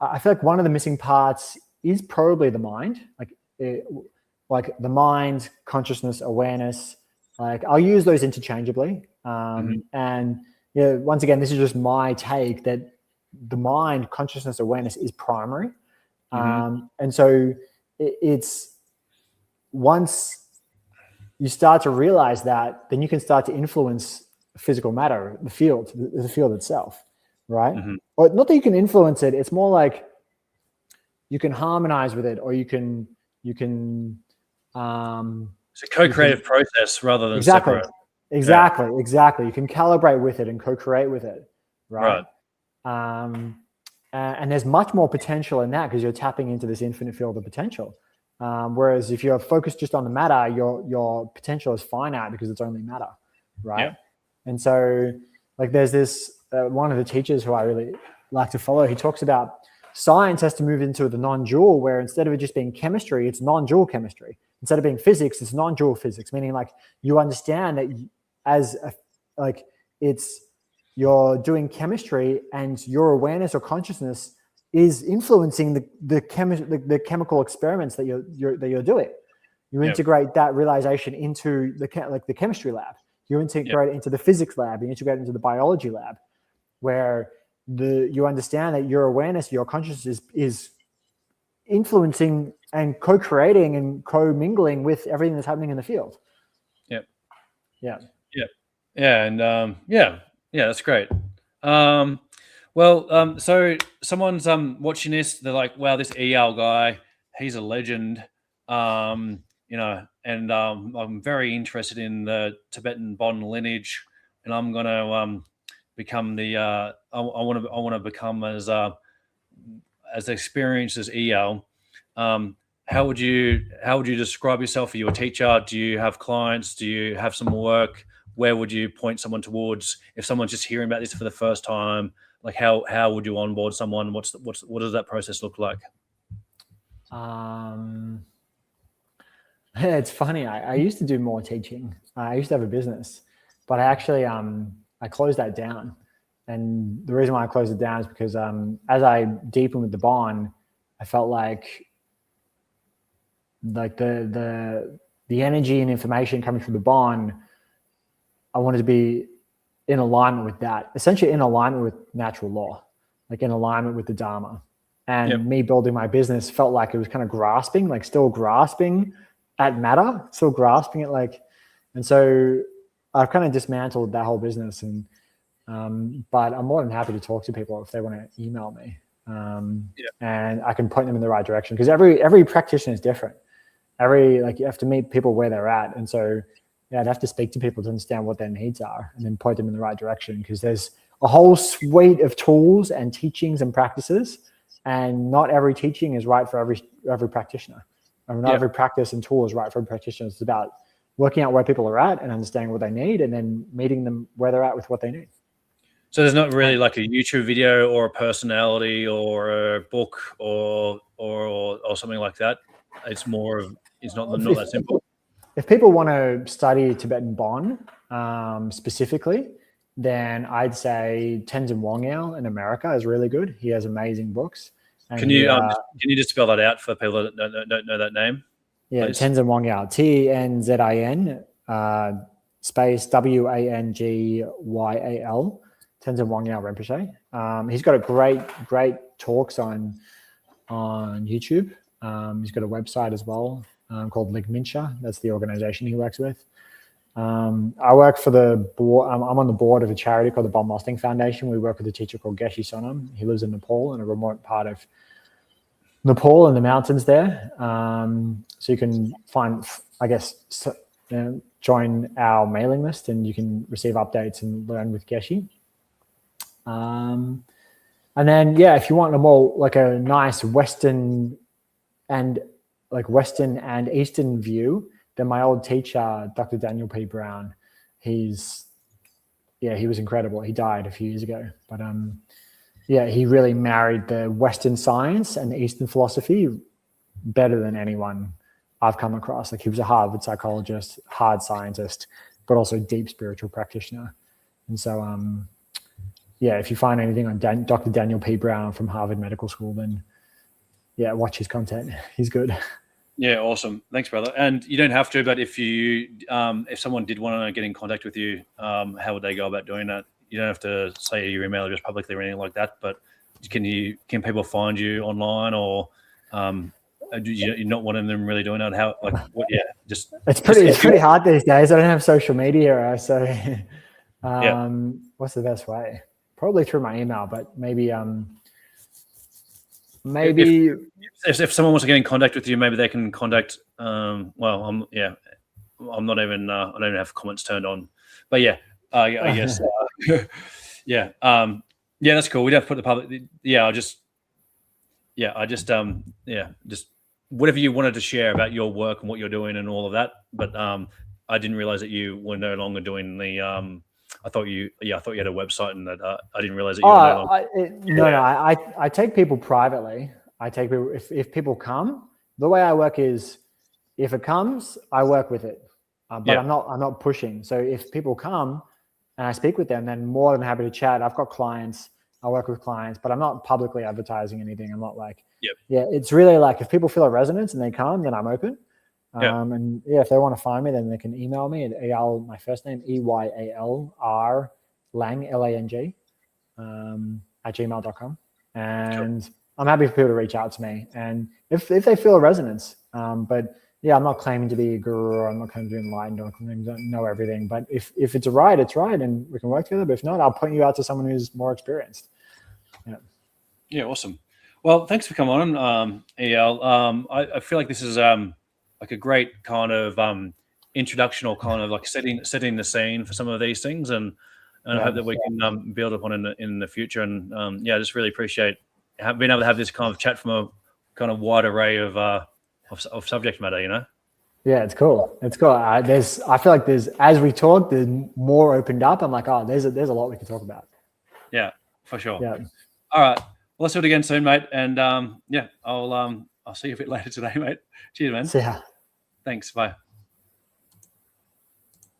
I feel like one of the missing parts is probably the mind, like the mind, consciousness, awareness. Like I'll use those interchangeably, and once again, this is just my take that the mind, consciousness, awareness is primary. And so it's once you start to realize that, then you can start to influence physical matter, the field itself, right? Or not that you can influence it. It's more like you can harmonize with it, or you can. It's a co-creative process rather than exactly, separate. Exactly. You can calibrate with it and co-create with it, right? And there's much more potential in that because you're tapping into this infinite field of potential. Whereas if you're focused just on the matter, your potential is finite because it's only matter, right? And so, like, there's this one of the teachers who I really like to follow. He talks about science has to move into the non-dual, where instead of it just being chemistry, it's non-dual chemistry. Instead of being physics, it's non-dual physics, meaning like you understand that you're doing chemistry and your awareness or consciousness is influencing the chemical experiments that you're doing. You integrate that realization into the chemistry lab. You integrate it into the physics lab. You integrate it into the biology lab, where you understand that your awareness, your consciousness is influencing and co-creating and co-mingling with everything that's happening in the field. And that's great. So someone's watching this, they're like, wow, this EL guy, he's a legend. And I'm very interested in the Tibetan Bon lineage, and I'm gonna become the I want to become as experienced as EL. How would you describe yourself? Are you a teacher? Do you have clients? Do you have some work? Where would you point someone towards if someone's just hearing about this for the first time? Like how would you onboard someone? What does that process look like? It's funny. I used to do more teaching. I used to have a business, but I actually I closed that down. And the reason why I closed it down is because as I deepened with the Bon, I felt like the energy and information coming from the Bon, I wanted to be in alignment with that, essentially in alignment with natural law, like in alignment with the Dharma. And me building my business felt like it was kind of still grasping at matter, still grasping it and so I've kind of dismantled that whole business. And but I'm more than happy to talk to people if they want to email me. And I can point them in the right direction, because every practitioner is different. You have to meet people where they're at. And so I'd have to speak to people to understand what their needs are and then point them in the right direction, because there's a whole suite of tools and teachings and practices, and not every teaching is right for every practitioner. Not every practice and tool is right for a practitioner. It's about working out where people are at and understanding what they need, and then meeting them where they're at with what they need. So there's not really like a YouTube video or a personality or a book or something like that. It's more of, it's not that simple. If people want to study Tibetan Bon specifically, then I'd say Tenzin Wangyal in America is really good. He has amazing books. And can you just spell that out for people that don't know that name? Yeah, please? Tenzin Wangyal, Tenzin space Wangyal, Tenzin Wangyal Rinpoche. He's got a great talks on YouTube. He's got a website as well called Ligmincha. That's the organization he works with. I work for the board. I'm on the board of a charity called the Bon Mosting Foundation. We work with a teacher called Geshe Sonam. He lives in Nepal, in a remote part of Nepal in the mountains there. So you can find, join our mailing list, and you can receive updates and learn with Geshe. And then, yeah, if you want a more like a nice Western and Eastern view, then my old teacher, Dr. Daniel P. Brown, he was incredible. He died a few years ago, but yeah, he really married the Western science and the Eastern philosophy better than anyone I've come across. Like, he was a Harvard psychologist, hard scientist, but also deep spiritual practitioner. And so, yeah, if you find anything on Dr. Daniel P. Brown from Harvard Medical School, then yeah, watch his content. He's good. Yeah, awesome. Thanks, brother. And you don't have to, but if someone did want to get in contact with you, how would they go about doing that? You don't have to say your email address publicly or anything like that, but can people find you online, or you're not one of them really doing that? How, like, what? Yeah, it's pretty hard these days. I don't have social media, so what's the best way? Probably through my email, but maybe if someone wants to get in contact with you, maybe they can contact. I'm not even. I don't even have comments turned on, but yeah, I guess. Yeah, that's cool. We don't have to put the public. Just whatever you wanted to share about your work and what you're doing and all of that. But I didn't realize that you were no longer doing the. I thought you had a website, and that I didn't realize that you were no longer. I take people privately. I take people if people come. The way I work is, if it comes, I work with it, but I'm not pushing. So if people come and I speak with them, then more than happy to chat. I've got clients. I work with clients, but I'm not publicly advertising anything. I'm not like, it's really like, if people feel a resonance and they come, then I'm open. And if they want to find me, then they can email me at Eyal, my first name, EYALR Lang, LANG, at gmail.com. And I'm happy for people to reach out to me. And if they feel a resonance, but yeah, I'm not claiming to be a guru. I'm not claiming to be enlightened. I don't know everything. But if it's a ride, it's right, and we can work together. But if not, I'll point you out to someone who's more experienced. Yeah, awesome. Well, thanks for coming on, Eyal. I feel like this is like a great kind of introduction, or kind of like setting the scene for some of these things, and I hope that we can build upon in the future. And I just really appreciate being able to have this kind of chat from a kind of wide array of subject matter. Yeah, it's cool. It's cool. I feel like as we talk, there's more opened up. I'm like, there's a lot we can talk about. Yeah, for sure. Yeah. All right. Well, let's do it again soon, mate. And I'll see you a bit later today, mate. Cheers, man. See ya. Thanks. Bye.